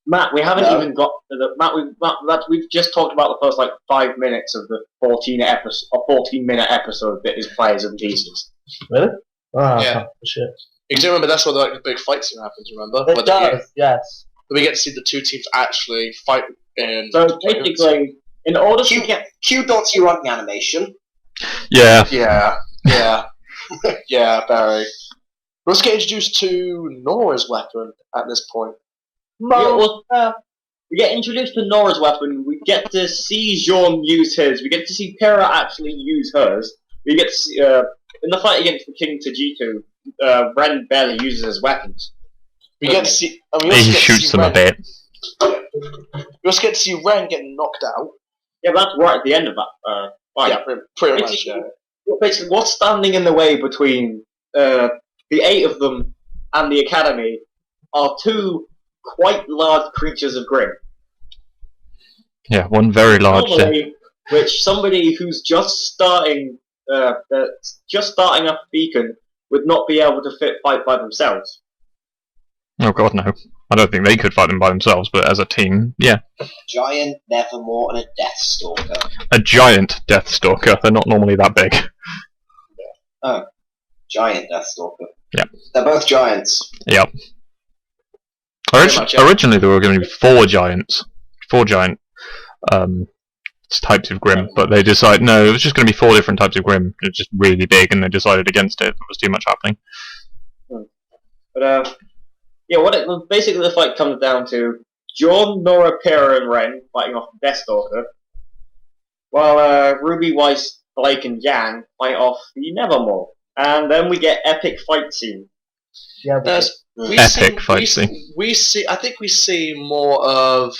Matt, we haven't No. even got to the we've just talked about the first like 5 minutes of the 14-minute episode that is players and pieces. Really? Oh, Yeah. shit. You do remember that's where the big fight scene happens, remember? It does, yes. We get to see the two teams actually fight in So basically, in order to get Q.U running animation. Yeah. Yeah. Yeah, Barry. Let's get introduced to Nora's weapon at this point. we get introduced to Nora's weapon. We get to see Jean use his. We get to see Pera actually use hers. We get to see, in the fight against the King Tajitu, Ren barely uses his weapons. We get to see. And we He also get to shoots see them a Ren, bit. We also get to see Ren getting knocked out. Yeah, that's right at the end of that fight. Yeah, pretty much. Yeah. Basically, what's standing in the way between the 8 of them and the Academy are 2 quite large creatures of Grim. Yeah, one very large. Normally, which somebody who's just starting up a beacon would not be able to fight by themselves. Oh god, no. I don't think they could fight them by themselves, but as a team, yeah. Giant, Nevermore, and a Deathstalker. A giant Deathstalker. They're not normally that big. Oh. Giant Deathstalker. Yeah. They're both giants. Yep. Pretty much, yeah. Originally there were going to be 4 giants. 4 giant types of Grim, but they decided, no, it was just going to be 4 different types of Grim. It was just really big, and they decided against it. There was too much happening. But yeah, basically the fight comes down to Jaune, Nora, Pyrrha, and Ren fighting off the Deathstalker, while RWBY, Weiss, Blake, and Yang fight off the Nevermore. And then we get epic fight scene. Yeah, Epic fight scene. I think we see more of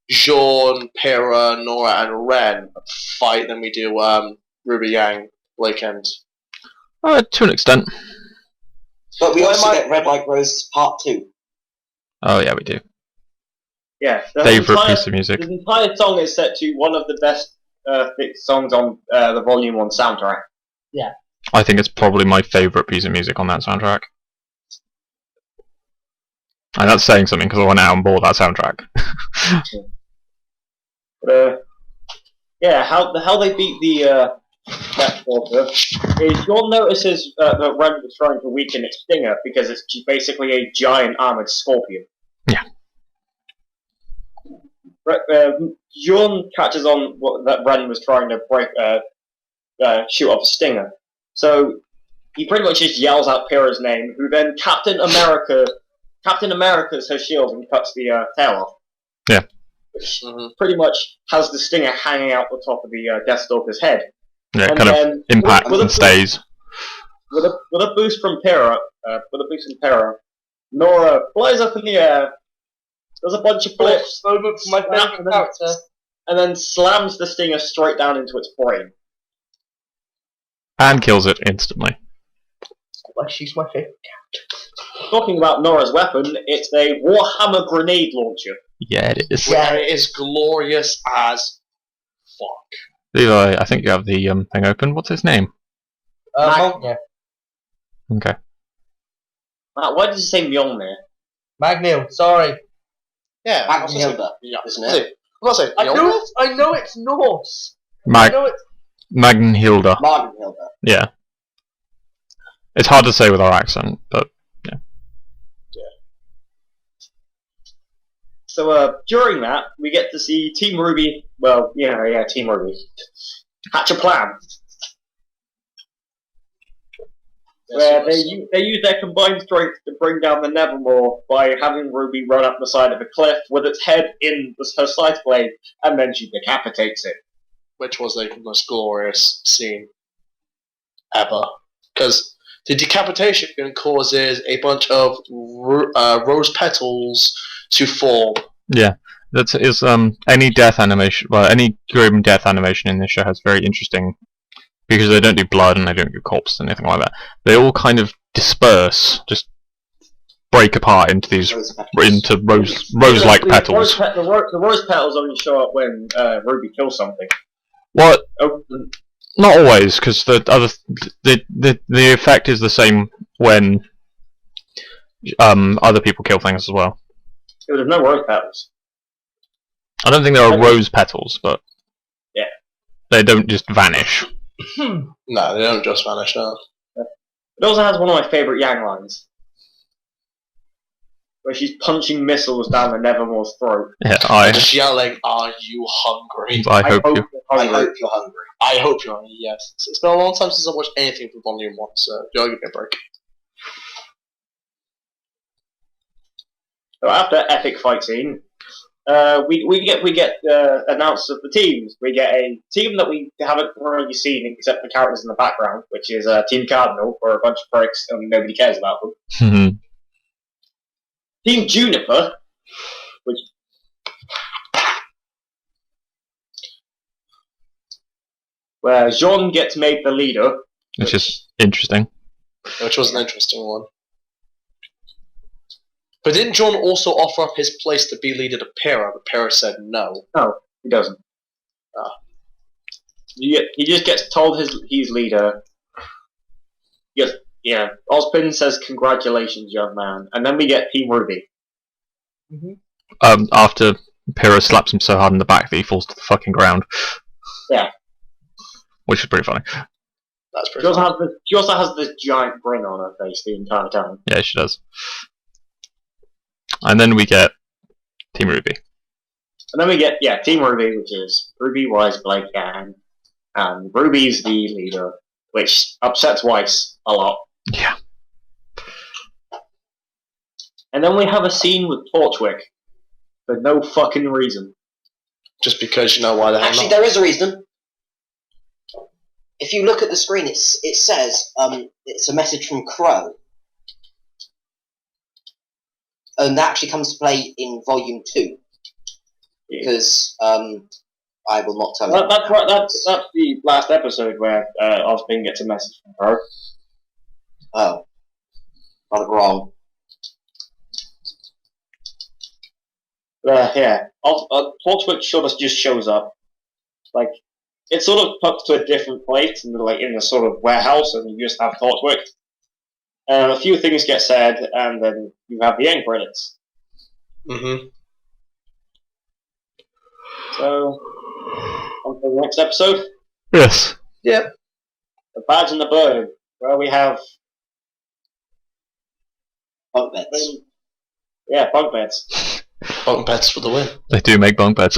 Jaune, Pyrrha, Nora, and Ren fight than we do Ruby, Yang, Blake, and... To an extent. But we also get Red Like Roses Part 2. Oh yeah, we do. Yeah, Favorite piece of music. The entire song is set to one of the best songs on the Volume 1 soundtrack. Yeah. I think it's probably my favorite piece of music on that soundtrack. And that's saying something because I went out and bought that soundtrack. Yeah, how they beat the Deathstalker is Jaune notices that Ren was trying to weaken its stinger because it's basically a giant armored scorpion. Yeah. Jaune catches on that Ren was trying to shoot off a stinger. So he pretty much just yells out Pyrrha's name, who then Captain America's her shield and cuts the tail off. Yeah. Which pretty much has the stinger hanging out the top of the Deathstalker's head. Yeah, And kind then, of impacts and stays. With a boost from Pyrrha, Nora flies up in the air, does a bunch of flips, So good for my favourite character. and then slams the stinger straight down into its brain. And kills it instantly. Well, she's my favourite. Talking about Nora's weapon, it's a Warhammer grenade launcher. Yeah, it is. Yeah, it is glorious as fuck. Levi, I think you have the thing open. What's his name? Magnia. Okay. Why did you say Mjolnir? Magnil, sorry. Yeah, Magnhilda, yeah. isn't it? I'm not saying I know it's Norse. I Mag know it's... Magnhilda. Magnhilda. Yeah. It's hard to say with our accent, but So during that, we get to see Team RWBY. Well, Team RWBY hatch a plan where they use their combined strength to bring down the Nevermore by having RWBY run up the side of a cliff with its head in her scythe blade, and then she decapitates it. which was like the most glorious scene ever. Because the decapitation causes a bunch of rose petals to form. yeah. That is any death animation. Well, any grim death animation in this show has very interesting because they don't do blood and they don't do corpses and anything like that. They all kind of disperse, just break apart into these rose-like petals. The rose petals only show up when RWBY kills something. What? Oh, Not always, because the effect is the same when other people kill things as well. there's no rose petals. I don't think there are rose petals, but yeah, they don't just vanish. No, they don't just vanish. No. It also has one of my favourite Yang lines, where she's punching missiles down the Nevermore's throat. Yeah, Just yelling, "Are you hungry?" I hope you. I hope you're hungry. I hope you're hungry. Yes, it's been a long time since I've watched anything from Volume 1, so you'll give me a break. So after epic fight scene, we get announced of the teams. We get a team that we haven't really seen except the characters in the background, which is Team Cardinal, for a bunch of pricks and nobody cares about them. Team Juniper, which where Jaune gets made the leader, Which is interesting. Which was an interesting one. But didn't Jaune also offer up his place to be leader to Pyrrha, but Pyrrha said no? No, he doesn't. He just gets told he's leader. Yes, yeah. Ozpin says, "Congratulations, young man," and then we get Team RWBY. After Pyrrha slaps him so hard in the back that he falls to the fucking ground. Yeah. Which is pretty funny. That's pretty funny. She also has this giant grin on her face the entire time. Yeah, she does. And then we get Team RWBY. And then we get, Team RWBY, which is RWBY, Weiss, Blake, Yang, and RWBY's the leader, which upsets Weiss a lot. Yeah. And then we have a scene with Torchwick for no fucking reason. Just because you know why the hell Actually, not. there is a reason. If you look at the screen, it says it's a message from Crow, and that actually comes to play in Volume 2. Because I will not tell you. That's right. That's the last episode where Osbin gets a message from Crow. Oh, got it wrong. Yeah. Torchwick sort of just shows up. Like, it's sort of put to a different place, in a sort of warehouse, and you just have Torchwick. And a few things get said, and then you have the end credits. Mm-hmm. So, on to the next episode. Yes. Yep. The Badge and the Bird, where we have... Bunk beds. Yeah, bunk beds. Bunk beds for the win. They do make bunk beds.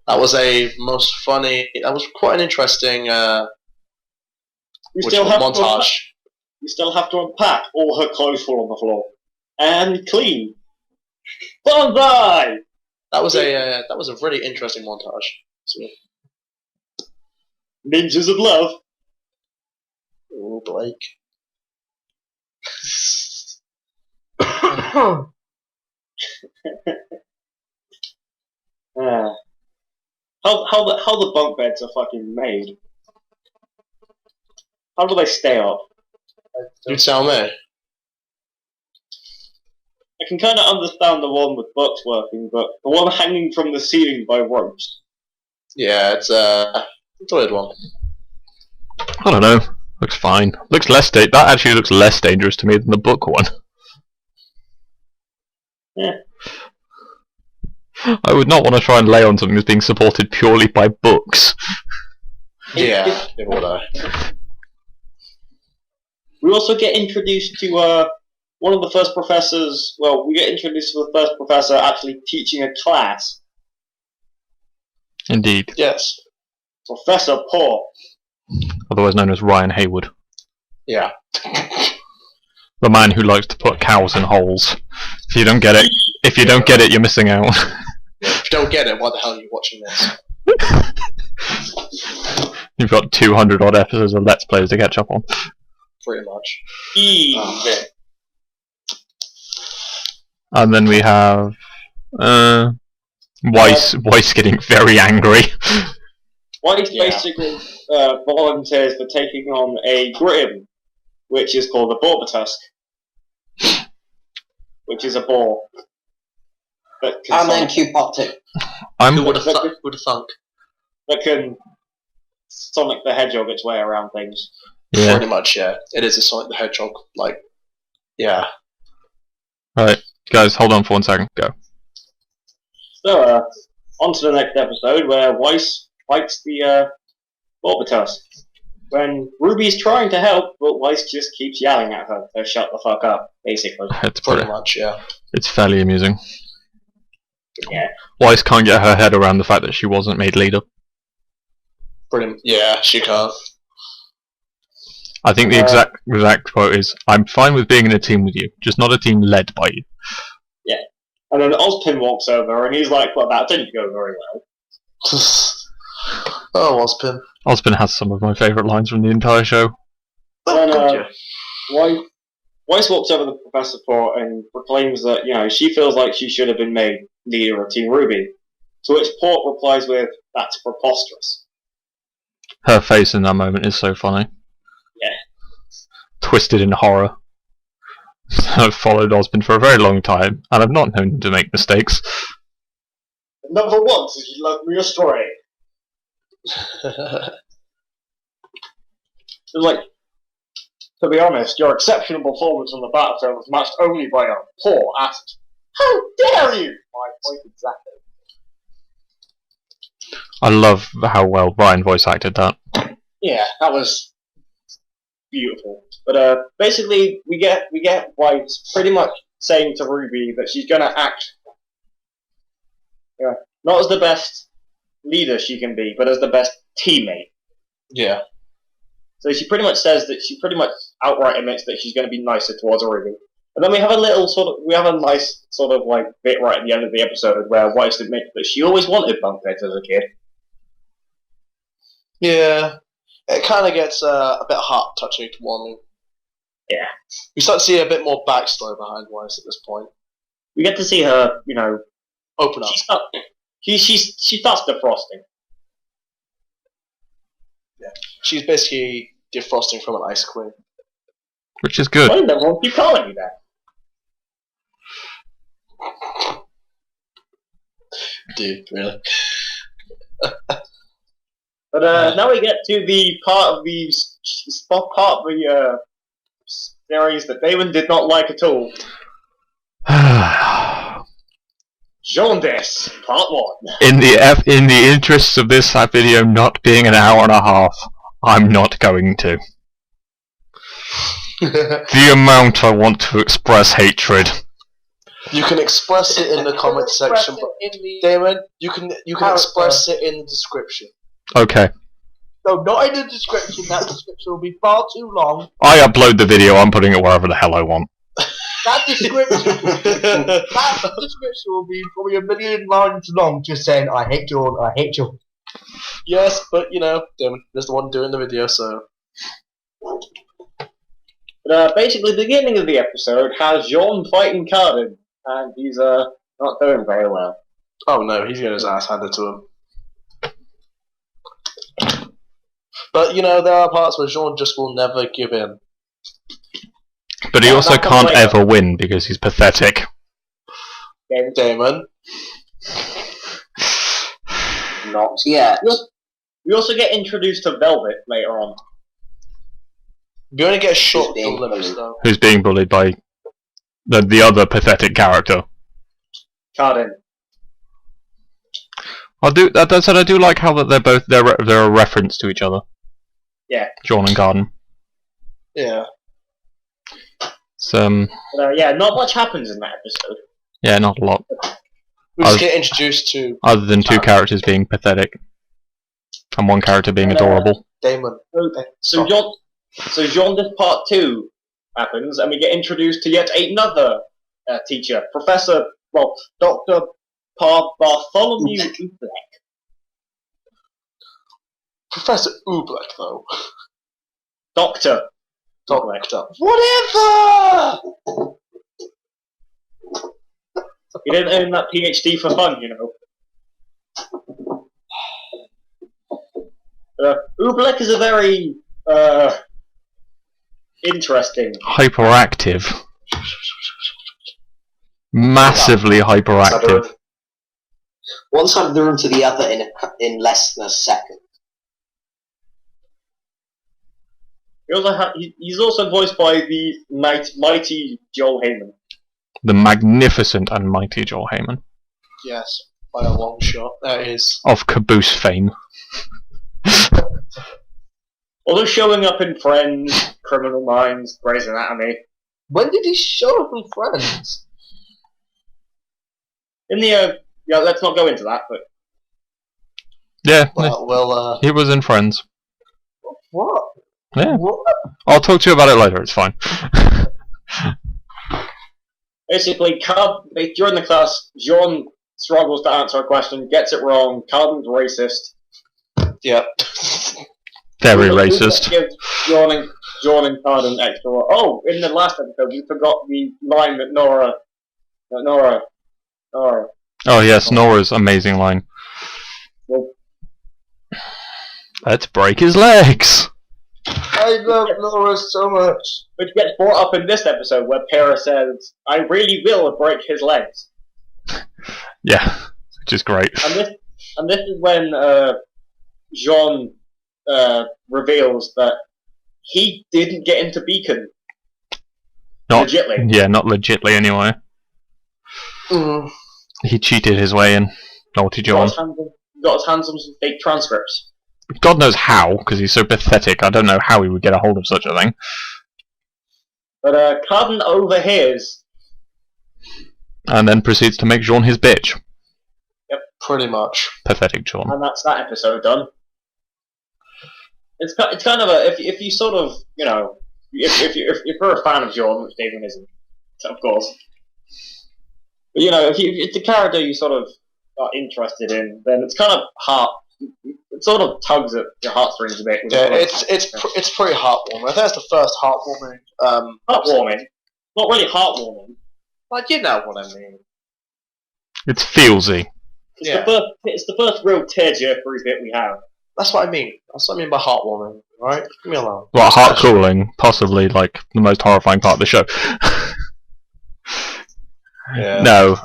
That was that was quite an interesting You still have montage. You still have to unpack. All her clothes fall on the floor. And clean. Bonsai! That was a really interesting montage. So, Ninjas of Love. oh, Blake. How the bunk beds are fucking made? How do they stay up? You tell me. I can kind of understand the one with books working, but the one hanging from the ceiling by ropes. Yeah, it's a weird one. I don't know. Looks fine. Looks less that actually looks less dangerous to me than the book one. Yeah. I would not want to try and lay on something that's being supported purely by books. Yeah, neither would I. We also get introduced to one of the first professors. Well, we get introduced to the first professor actually teaching a class. Indeed. Yes. Professor Paul. Otherwise known as Ryan Haywood. Yeah. The man who likes to put cows in holes. If you don't get it, you're missing out. If you don't get it, why the hell are you watching this? You've got 200 odd episodes of Let's Plays to catch up on. Pretty much. And then we have Weiss getting very angry. Weiss basically volunteers for taking on a Grim, which is called the Borbatusk, which is a boar. And then Q popped it. Who would have thunk? That can Sonic the Hedgehog its way around things. Yeah. Pretty much, yeah. It is a Sonic the Hedgehog, yeah. Right, guys, hold on for 1 second. Go. So, on to the next episode where Weiss fights the Borbatusk. When Ruby's trying to help, but Weiss just keeps yelling at her to shut the fuck up, basically. It's Pretty much, yeah. It's fairly amusing. Yeah. Weiss can't get her head around the fact that she wasn't made leader. Yeah, she can't. I think the exact quote is, "I'm fine with being in a team with you, just not a team led by you." Yeah. And then Ozpin walks over and he's like, well, that didn't go very well. Oh, Ozpin. Ozpin has some of my favourite lines from the entire show. Then, Weiss walks over to Professor Port and proclaims that, she feels like she should have been made leader of Team RWBY. To which Port replies with, that's preposterous. Her face in that moment is so funny. Yeah. Twisted in horror. I've followed Ozpin for a very long time, and I've not known him to make mistakes. Never once has he led me astray. To be honest, your exceptional performance on the battlefield was matched only by a poor attitude. How dare you! My point exactly. I love how well Ryan voice acted that. Yeah, that was beautiful. But basically, we get Weiss pretty much saying to RWBY that she's gonna act, not as the best leader she can be, but as the best teammate. Yeah. So she pretty much says that she pretty much outright admits that she's going to be nicer towards RWBY. And then we have a nice sort of like bit right at the end of the episode where Weiss admits that she always wanted bunk beds as a kid. Yeah, it kind of gets a bit heart-touching to warming. Yeah. We start to see a bit more backstory behind Weiss at this point. We get to see her, Open up. She starts defrosting. Yeah. She's basically defrosting from an ice queen. Which is good. Why the keep calling me that? Dude, really? But now we get to the part of the series that Damon did not like at all. Jaundice, part 1. In the interests of this video not being an hour and a half, I'm not going to. The amount I want to express hatred. You can express it in the comment section, but Damon, you can express it in the description. Okay. No, not in the description. That description will be far too long. I upload the video, I'm putting it wherever the hell I want. That description will be probably a million lines long, just saying, I hate Jaune, I hate Jaune. Yes, but Damon is the one doing the video, so. But basically, the beginning of the episode has Jaune fighting Cardin, and he's not doing very well. Oh no, he's getting his ass handed to him. But there are parts where Jaune just will never give in. But he also can't ever win because he's pathetic. Damon. Not yet. We also get introduced to Velvet later on. You only get shot being from lips, bullied. though. Who's being bullied by the other pathetic character. Cardin. I do like how that they're a reference to each other. Yeah. Jaune and Garden. Yeah. It's, yeah, not much happens in that episode. yeah, not a lot. We just get introduced to Other than two characters being pathetic. And one character being adorable. Damon. So Jaundice Part 2 happens, and we get introduced to yet another teacher, Dr. Bartholomew Ublek. Professor Ublek, though. Doctor. Whatever! He didn't earn that PhD for fun, Ublek is a very interesting. Hyperactive. Massively hyperactive. One side of the room to the other in less than a second. He's also voiced by the mighty Joel Heyman. The magnificent and mighty Joel Heyman. Yes, by a long shot. That is. Of Caboose fame. Although showing up in Friends, Criminal Minds, Grey's Anatomy. When did he show up in Friends? In the yeah, let's not go into that, but Yeah, Well, he was in Friends. What? Yeah. What? I'll talk to you about it later, it's fine. basically, during the class, Jaune struggles to answer a question, gets it wrong, Cardin's racist. yeah. Very racist. Gives Jaune and Cardin extra. Oh, in the last episode, we forgot the line that Nora. Oh yes, Nora's amazing line. Well, Let's break his legs! I love Nora so much. which gets brought up in this episode where Pera says, "I really will break his legs." Yeah, which is great. And this is when Jaune reveals that he didn't get into Beacon. Legitly. Yeah, not legitly anyway. Mm. He cheated his way in. Naughty Jaune. Got his hands on some fake transcripts. God knows how, because he's so pathetic. I don't know how he would get a hold of such a thing. But Cardin overhears. And then proceeds to make Jaune his bitch. Yep. Pretty much. Pathetic Jaune. And that's that episode done. It's kind of a if you sort of if you're a fan of Jaune, which David isn't, of course. But, you know, if the character you sort of are interested in, then it's kind of it sort of tugs at your heartstrings a bit. Yeah, it's pretty heartwarming. I think it's the first heartwarming. Heartwarming. Not really heartwarming. Like, you know what I mean. It's feelsy. It's the first real tearjerker bit we have. That's what I mean. That's what I mean by heartwarming. Right? Leave me alone. Well, heart cooling, possibly like the most horrifying part of the show. Yeah. No,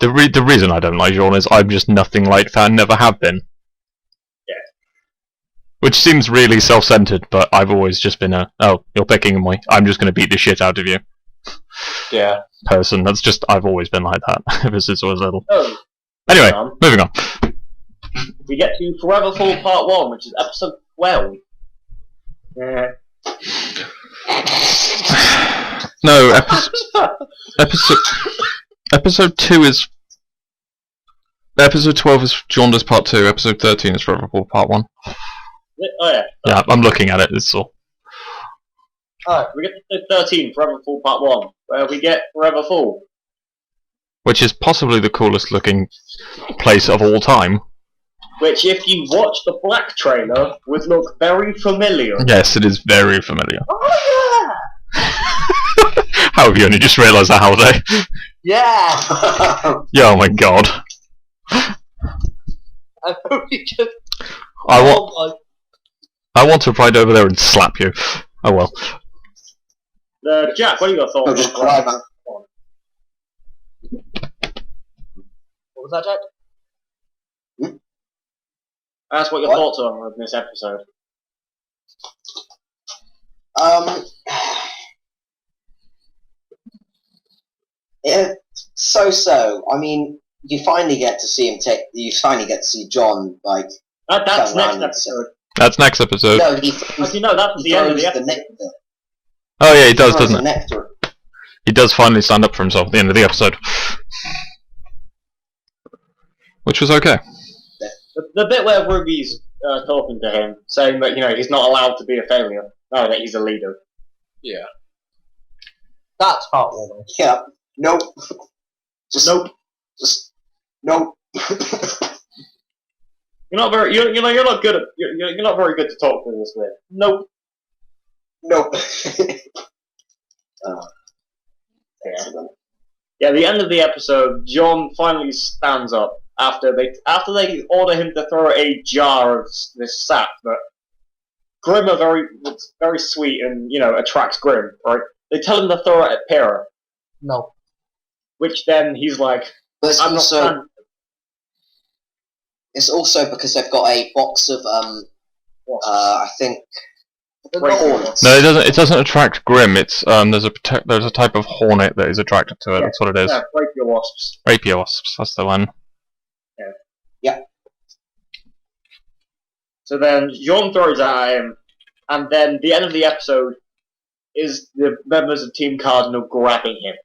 the reason I don't like JAUNE is I'm just nothing like fan, never have been. Yeah. Which seems really self-centered, but I've always just been you're picking me, I'm just going to beat the shit out of you. Yeah. Person. That's just, I've always been like that ever since I was little. Oh, Anyway, moving on. we get to Forever Fall Part 1, which is episode 12. Yeah. No, episode 2 is... Episode 12 is Jaundice Part 2, episode 13 is Forever Fall Part 1. Oh yeah. Yeah, I'm looking at it, it's all. Alright, we get to episode 13, Forever Fall Part 1, where we get Forever Fall. Which is possibly the coolest looking place of all time. Which, if you watch the Black trailer, would look very familiar. Yes, it is very familiar. Oh How have you only just realised that, Holiday? Yeah! Yeah, oh my god. I've only just... I want to ride over there and slap you. Oh well. Jack, what are your thoughts? No, just cry, man. What was that, Jack? Ask what your What? thoughts are on this episode. Yeah, so. I mean, you finally get to see him you finally get to see John, like... That's come next round and episode. That's next episode. No, he Actually, no, that's the end of the episode. nectar. Oh yeah, he does, Throws doesn't the it? nectar. He does finally stand up for himself at the end of the episode. Which was okay. The bit where Ruby's talking to him, saying that, you know, he's not allowed to be a failure. No, that he's a leader. Yeah. That's heartwarming. Yeah. Nope. Just Nope. Just nope. You're not very. You're not good at. You're not very good to talk to this way. Nope. Nope. Yeah. Yeah. The end of the episode, John finally stands up after they order him to throw a jar of this sap that Grimm are very sweet and, you know, attracts Grimm, right? They tell him to throw it at Pyrrha, No. which then he's like, But it's I'm not also standing. it's also because they've got a box of I think Right. hornets. No, it doesn't attract Grimm. It's there's a type of hornet that is attracted to it. That's what it is. Yeah, rapier wasps. Rapier wasps. That's the one. So then John throws at him, and then the end of the episode is the members of Team Cardinal grabbing him.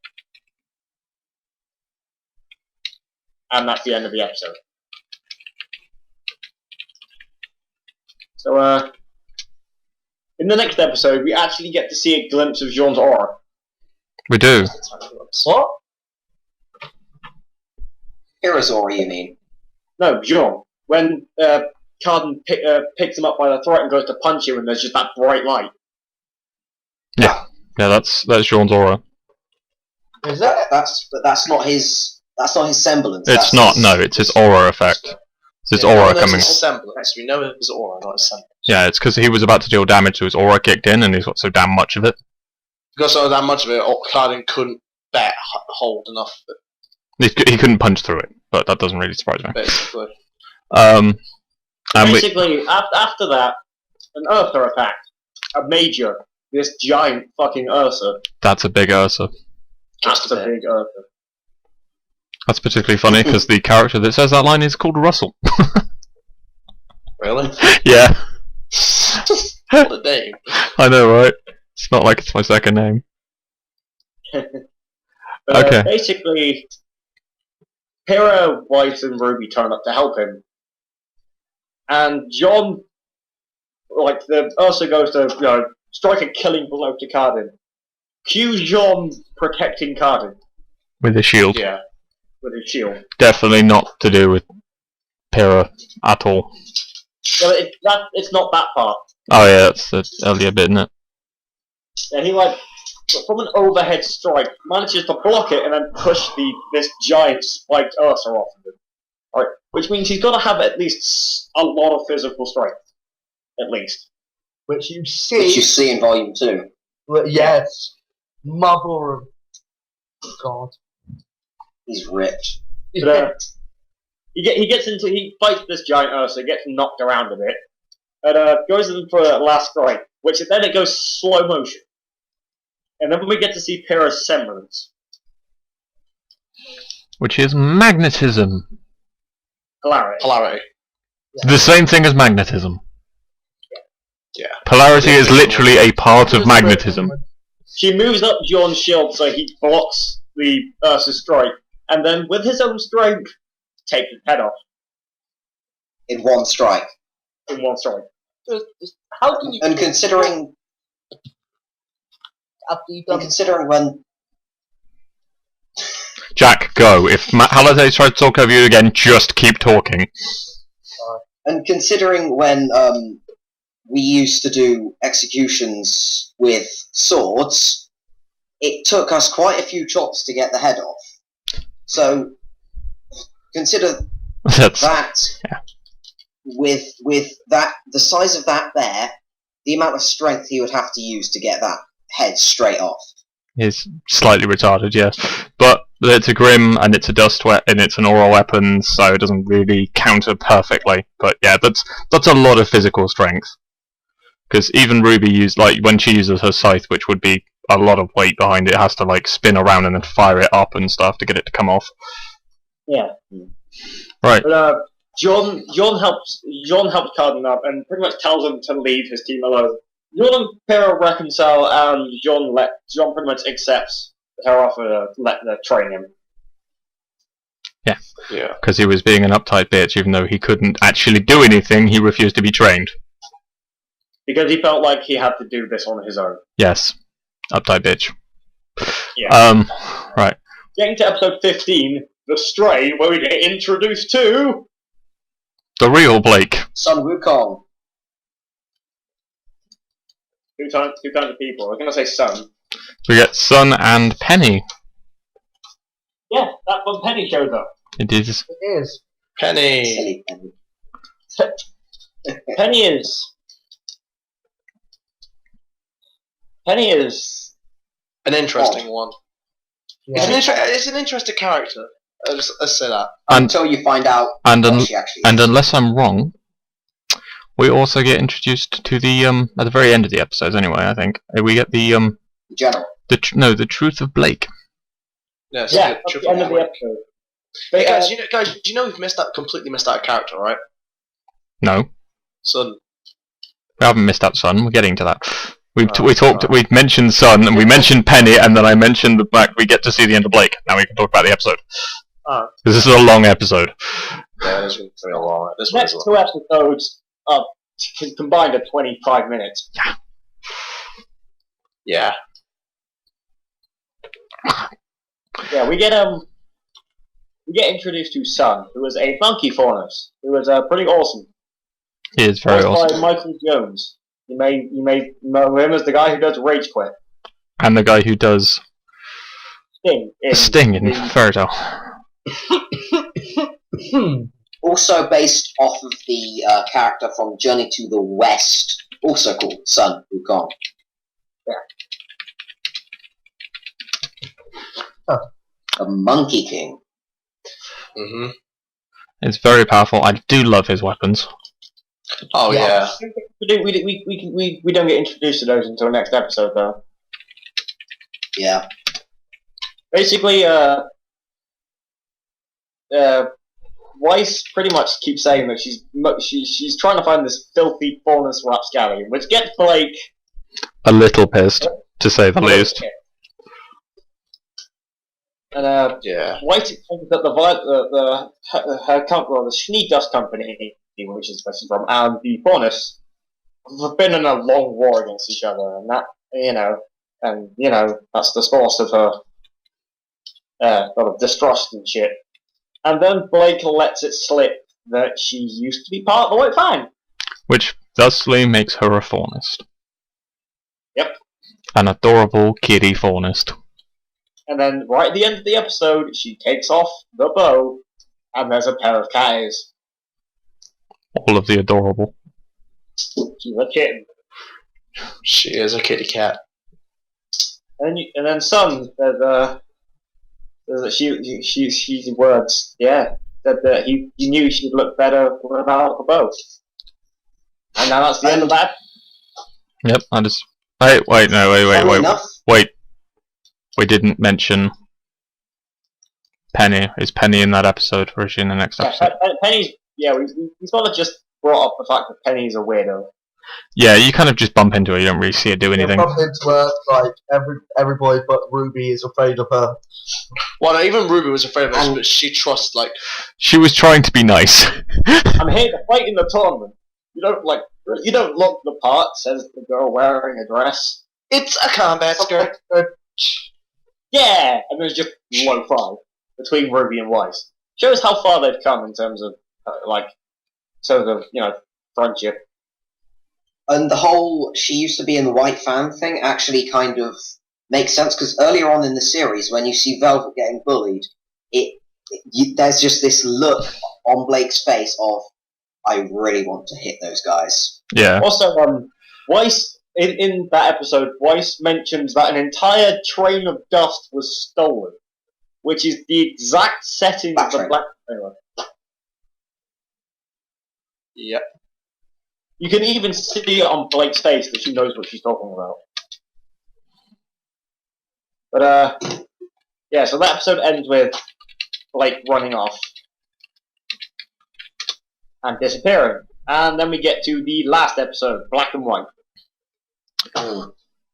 And that's the end of the episode. So, in the next episode, we actually get to see a glimpse of Jean's aura. We do. What? Irizora, you mean? No, Jean. When Cardin picks him up by the throat and goes to punch him, and there's just that bright light. Yeah, that's Jean's aura. Is that? That's not his semblance. It's that's not. his- No, it's his aura effect. It's his aura coming. His semblance. We know his aura, not his semblance. Yeah, it's because he was about to deal damage, so his aura kicked in, and he's got so damn much of it. Because so that much of it, Cardin couldn't hold enough of it, He couldn't punch through it, but that doesn't really surprise me. basically. And Basically, after that, an Ursa attacked. A major. This giant fucking Ursa. that's a big Ursa. That's Just a a big Ursa. That's particularly funny because the character that says that line is called Russell. Really? Yeah, What a name. I know, right? It's not like it's my second name. Okay. Basically, Pyrrha, White, and Ruby turn up to help him. And John, like, the Ursa goes to, you know, strike a killing blow to Cardin. Cue JAUNE protecting Carden. With a shield. Yeah, with his shield. Definitely not to do with Pyrrha at all. Yeah, but it's not that part. Oh yeah, that's the earlier bit, isn't it? And he from an overhead strike, manages to block it and then push this giant spiked Ursa off of him. Alright, which means he's got to have at least a lot of physical strength. At least. Which you Which see. you see in Volume 2. Yes. Mother of God. He's ripped. But, he fights this giant Ursa, gets knocked around a bit, and goes in for a last strike, which then it goes slow motion. And then we get to see Pyrrha's semblance. Which is magnetism. Polarity. The same thing as magnetism. Yeah. Polarity is literally a part of magnetism. She moves up JAUNE's shield so he blocks the Ursa's strike, and then with his own strength, takes his head off In one strike. in one strike. How can you? And considering After you've and done considering when Jack, go. If Halliday tries to talk over you again, just keep talking. when we used to do executions with swords, it took us quite a few chops to get the head off. So consider That's that yeah. with that the size of that there, the amount of strength he would have to use to get that head straight off. is slightly retarded, yes. But it's a Grim and it's a dust and it's an oral weapon, so it doesn't really counter perfectly. But yeah, that's a lot of physical strength. Because even Ruby used, like, when she uses her scythe, which would be a lot of weight behind it, has to like spin around and then fire it up and stuff to get it to come off. Yeah. Right. But JAUNE helps Carden up and pretty much tells him to leave his team alone. JAUNE and Pyrrha reconcile, and JAUNE pretty much accepts her offer to let her train him. Yeah. Yeah. Because he was being an uptight bitch, even though he couldn't actually do anything, he refused to be trained. Because he felt like he had to do this on his own. Yes. Uptight bitch. Yeah. Right. Getting to episode 15, The Stray, where we get introduced to... The real Blake. Sun Wukong. Two kinds of people. I was going to say Sun. We get Sun and Penny. Yeah, that's when Penny shows up. It is. it is. Penny. Silly Penny. Penny is... An interesting one. Yeah. It's an interesting character. Let's say that. And Until you find out and what she actually is. unless I'm wrong, we also get introduced to the at the very end of the episodes. Anyway, I think we get the General. the truth of Blake. Yes. Yeah, that's the end of the episode. Hey guys, do you know we've completely missed out a character, right? No, Sun. we haven't missed out Sun. We're getting to that. We Oh. mentioned Sun and we mentioned Penny, and then I mentioned the fact we get to see the end of Blake. Now we can talk about the episode. Oh. This is a long episode. Yeah, this one's very long. This one's Next long. two episodes are combined at 25 minutes. Yeah. Yeah, we get introduced to Sun, who is a monkey faunus, who is pretty awesome. He is very Voiced awesome. by Michael Jones. You may know him as the guy who does Rage Quit. And the guy who does Sting in Fairy Tail. Also based off of the character from Journey to the West, also called Sun Wukong. Huh. A Monkey King. Mm-hmm. It's very powerful. I do love his weapons. Oh yeah. We don't get introduced to those until next episode, though. Yeah. Basically, Weiss pretty much keeps saying that she's trying to find this filthy faunus rapscallion, which gets Blake A little pissed, to say the least. And Yeah. Weiss explains that the Schnee Dust Company, which is where she's from, and the faunus have been in a long war against each other, and that, you know, And, that's the source of her sort of distrust and shit. And then Blake lets it slip that she used to be part of the White Fang. Which thusly makes her a faunist. Yep. An adorable kitty faunist. And then right at the end of the episode, she takes off the bow, and there's a pair of cat ears. All of the adorable. She's a kitten. She is a kitty cat. And then Sun, she's words, yeah, that he knew she'd look better without the bow. And now that's the end of that. Yep, I just... Wait, Enough. We didn't mention Penny. Is Penny in that episode, or is she in the next episode? Penny's, we sort of just brought up the fact that Penny's a weirdo. Yeah, you kind of just bump into her, you don't really see her do anything. You bump into her, like, every boy but Ruby is afraid of her. Well, no, even Ruby was afraid of us, but she trusts, like... She was trying to be nice. I'm here to fight in the tournament. You don't look the part, says the girl wearing a dress. It's a combat skirt. Yeah! And there's just low five between Ruby and Weiss. Shows how far they've come in terms of, friendship. And the whole she used to be in the White Fang thing actually kind of makes sense, because earlier on in the series, when you see Velvet getting bullied, there's just this look on Blake's face of, I really want to hit those guys. Yeah. Also, Weiss, in that episode, Weiss mentions that an entire train of dust was stolen, which is the exact setting of the Black Mirror. Yep. You can even see it on Blake's face that she knows what she's talking about. But, so that episode ends with Blake running off and disappearing. And then we get to the last episode, Black and White.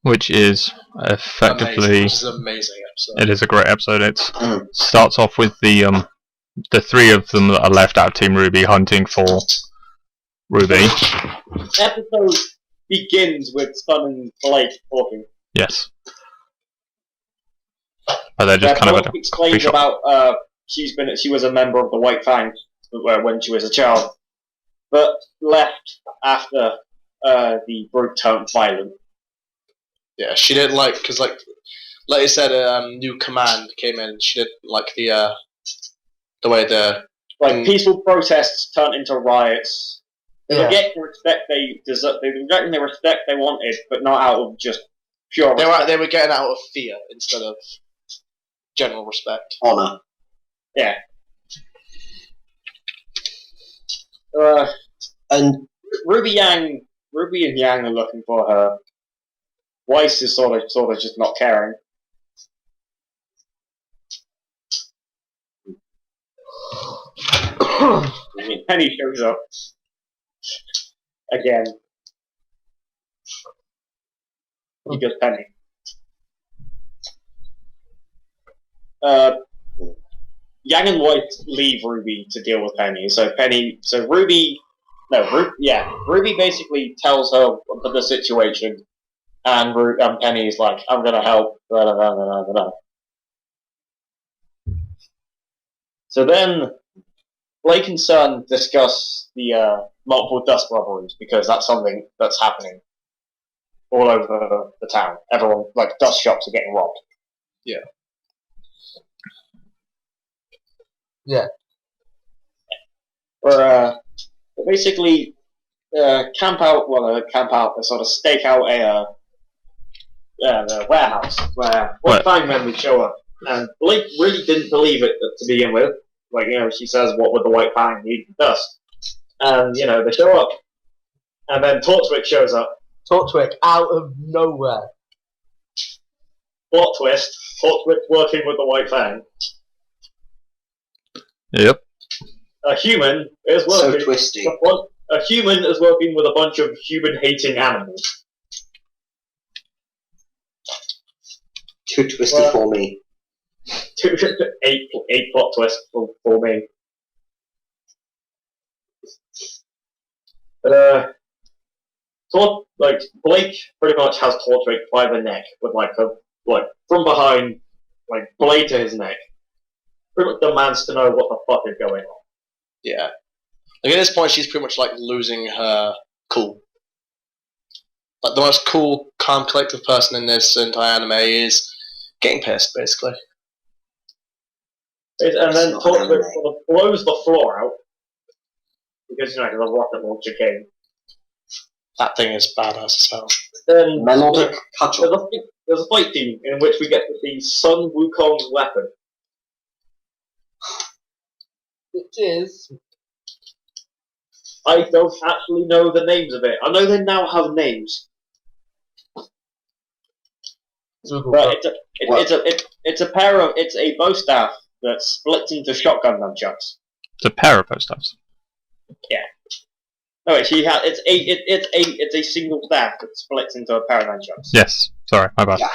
Which is effectively... Which is an amazing episode. It is a great episode. It starts off with the three of them that are left out of Team RWBY hunting for Ruby. The episode begins with Sun and Blake talking. Yes. But they're just kind of Blake explains about she was a member of the White Fang when she was a child, but left after the brute turned violent. Yeah, she didn't because like you said, a new command came in. She didn't like the way the peaceful protests turned into riots. They were getting the respect they deserved. They were getting the respect they wanted, but not out of just pure respect. They were getting out of fear instead of general respect. Honor. Yeah. And Ruby and Yang are looking for her. Weiss is sort of just not caring. Penny shows up again. He goes Penny. Yang and Weiss leave Ruby to deal with Penny. Ruby basically tells her the situation, and Penny's like, I'm gonna help, blah, blah, blah, blah, blah. So then, Blake and Sun discuss the multiple dust robberies, because that's something that's happening all over the town. Everyone, dust shops are getting robbed. Yeah. Yeah. Or, basically, camp out, they sort of stake out a warehouse where White Fang men would show up. And Blake really didn't believe it to begin with. She says, what would the White Fang need for dust? And, they show up. And then Torchwick shows up. Torchwick, out of nowhere. Plot twist, Torchwick's working with the White Fang. Yep. A human is working. So twisty. A human is working with a bunch of human-hating animals. Too twisty for me. Eight plot twists for me. But like Blake pretty much has Torchwick by the neck with like from behind, like blade to his neck. Pretty much demands to know what the fuck is going on. Yeah. Like at this point, she's pretty much like losing her cool. Like the most cool, calm, collective person in this entire anime is getting pissed, basically. And then Torchwick sort of blows the floor out because the rocket launcher came. That thing is badass as hell. Then Melodic cudgel. there's a fight scene in which we get to see Sun Wukong's weapon. Which is I don't actually know the names of it. I know they now have names, but it's a bow staff that splits into shotgun nunchucks. It's a pair of post-ups. Yeah. No, it's a single staff that splits into a pair of nunchucks. Yes. Sorry, my bad. Yeah.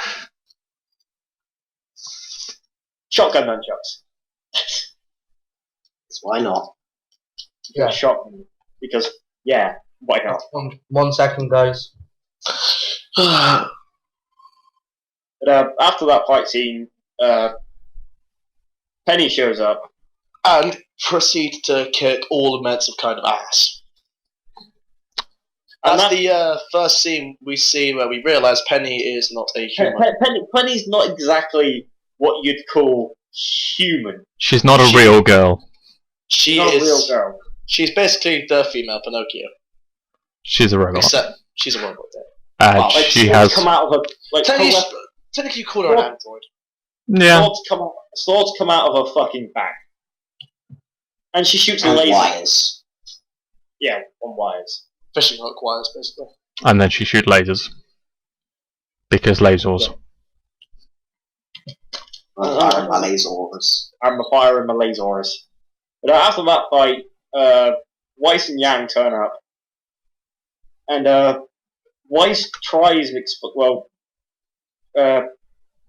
Shotgun nunchucks. Why not? Yeah. Shotgun. Because, yeah, why not? 1 second, guys. But after that fight scene, Penny shows up. And proceeds to kick all immense of kind of ass. And That's the first scene we see where we realise Penny is not a human. Penny's not exactly what you'd call human. She's not a real girl. She She's not is. a real girl. She's basically the female Pinocchio. She's a robot. Except she's a robot there. And Like, she swords has. come out of her. Like, Technically, you call her an android. Yeah. Swords come out of her fucking back, and she shoots And lasers. wires. Yeah, on wires. Fishing hook wires, basically. And then she shoots lasers. Because lasers. Fire my lasers. I'm a fire in my lasers. But after that fight, Weiss and Yang turn up, and Weiss tries to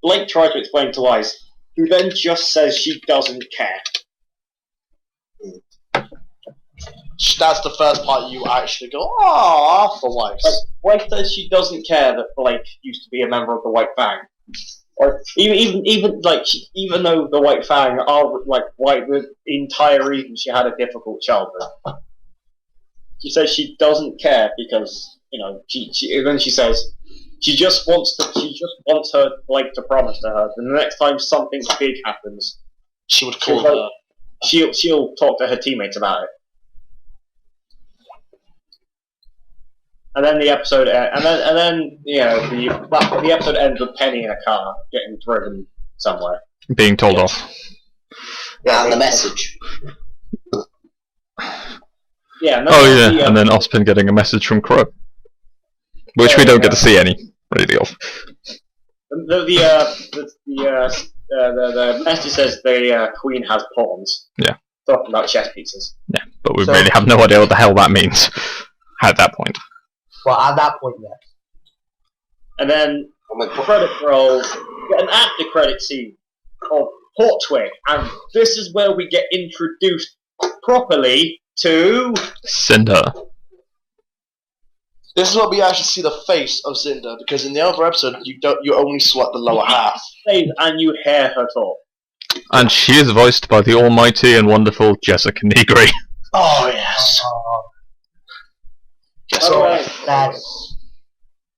Blake tries to explain to Weiss, who then just says she doesn't care. That's the first part you actually go, "Aww," for Weiss. Weiss says she doesn't care that Blake used to be a member of the White Fang. Or even though the White Fang are like the entire reason she had a difficult childhood. She says she doesn't care because then she says she just wants her Blake to promise to her that the next time something big happens, She would call her. she'll talk to her teammates about it. And then the episode, the episode ends with Penny in a car getting driven somewhere. Being told off. And the message. Yeah. No, Oh yeah, and then Ospin getting a message from Crow. Which we don't get to see any, really, of. The message says the Queen has pawns. Yeah. Talking about chess pieces. Yeah, but we really have no idea what the hell that means at that point. Well, at that point, yes. And then credit roll, get an after credit scene of Torchwick, and this is where we get introduced properly to Cinder. This is where we actually see the face of Cinder, because in the other episode you only saw the lower half. And you hear her talk. And she is voiced by the almighty and wonderful Jessica Negri. Oh yes.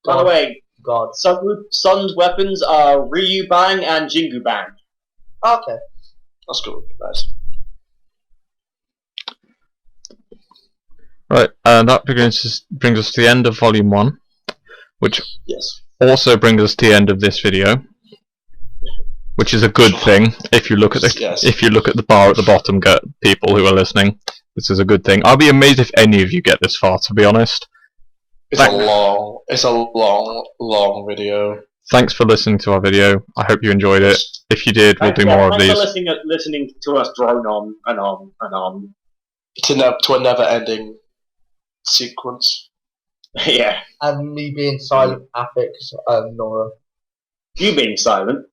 By the way, God. Sun's weapons are Ryu Bang and Jingu Bang. Okay. That's good. Nice. Right, and that brings us to the end of Volume 1, which also brings us to the end of this video, which is a good thing. If you look at the bar at the bottom, people who are listening, this is a good thing. I'll be amazed if any of you get this far, to be honest. It's a long video. Thanks for listening to our video. I hope you enjoyed it. If you did, we'll do more of these. Thanks for listening to us drone on and on and on. To a never-ending sequence. Yeah. And me being silent, affix, Nora. You being silent.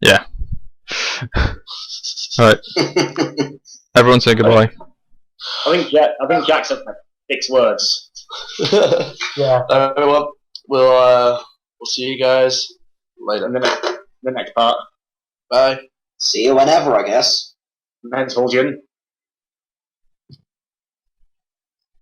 Yeah. Alright. Everyone say goodbye. I think Jack said like 6 words. Yeah. Everyone, we'll see you guys later. In the next part. Bye. See you whenever, I guess. Thanks, Vol'jin.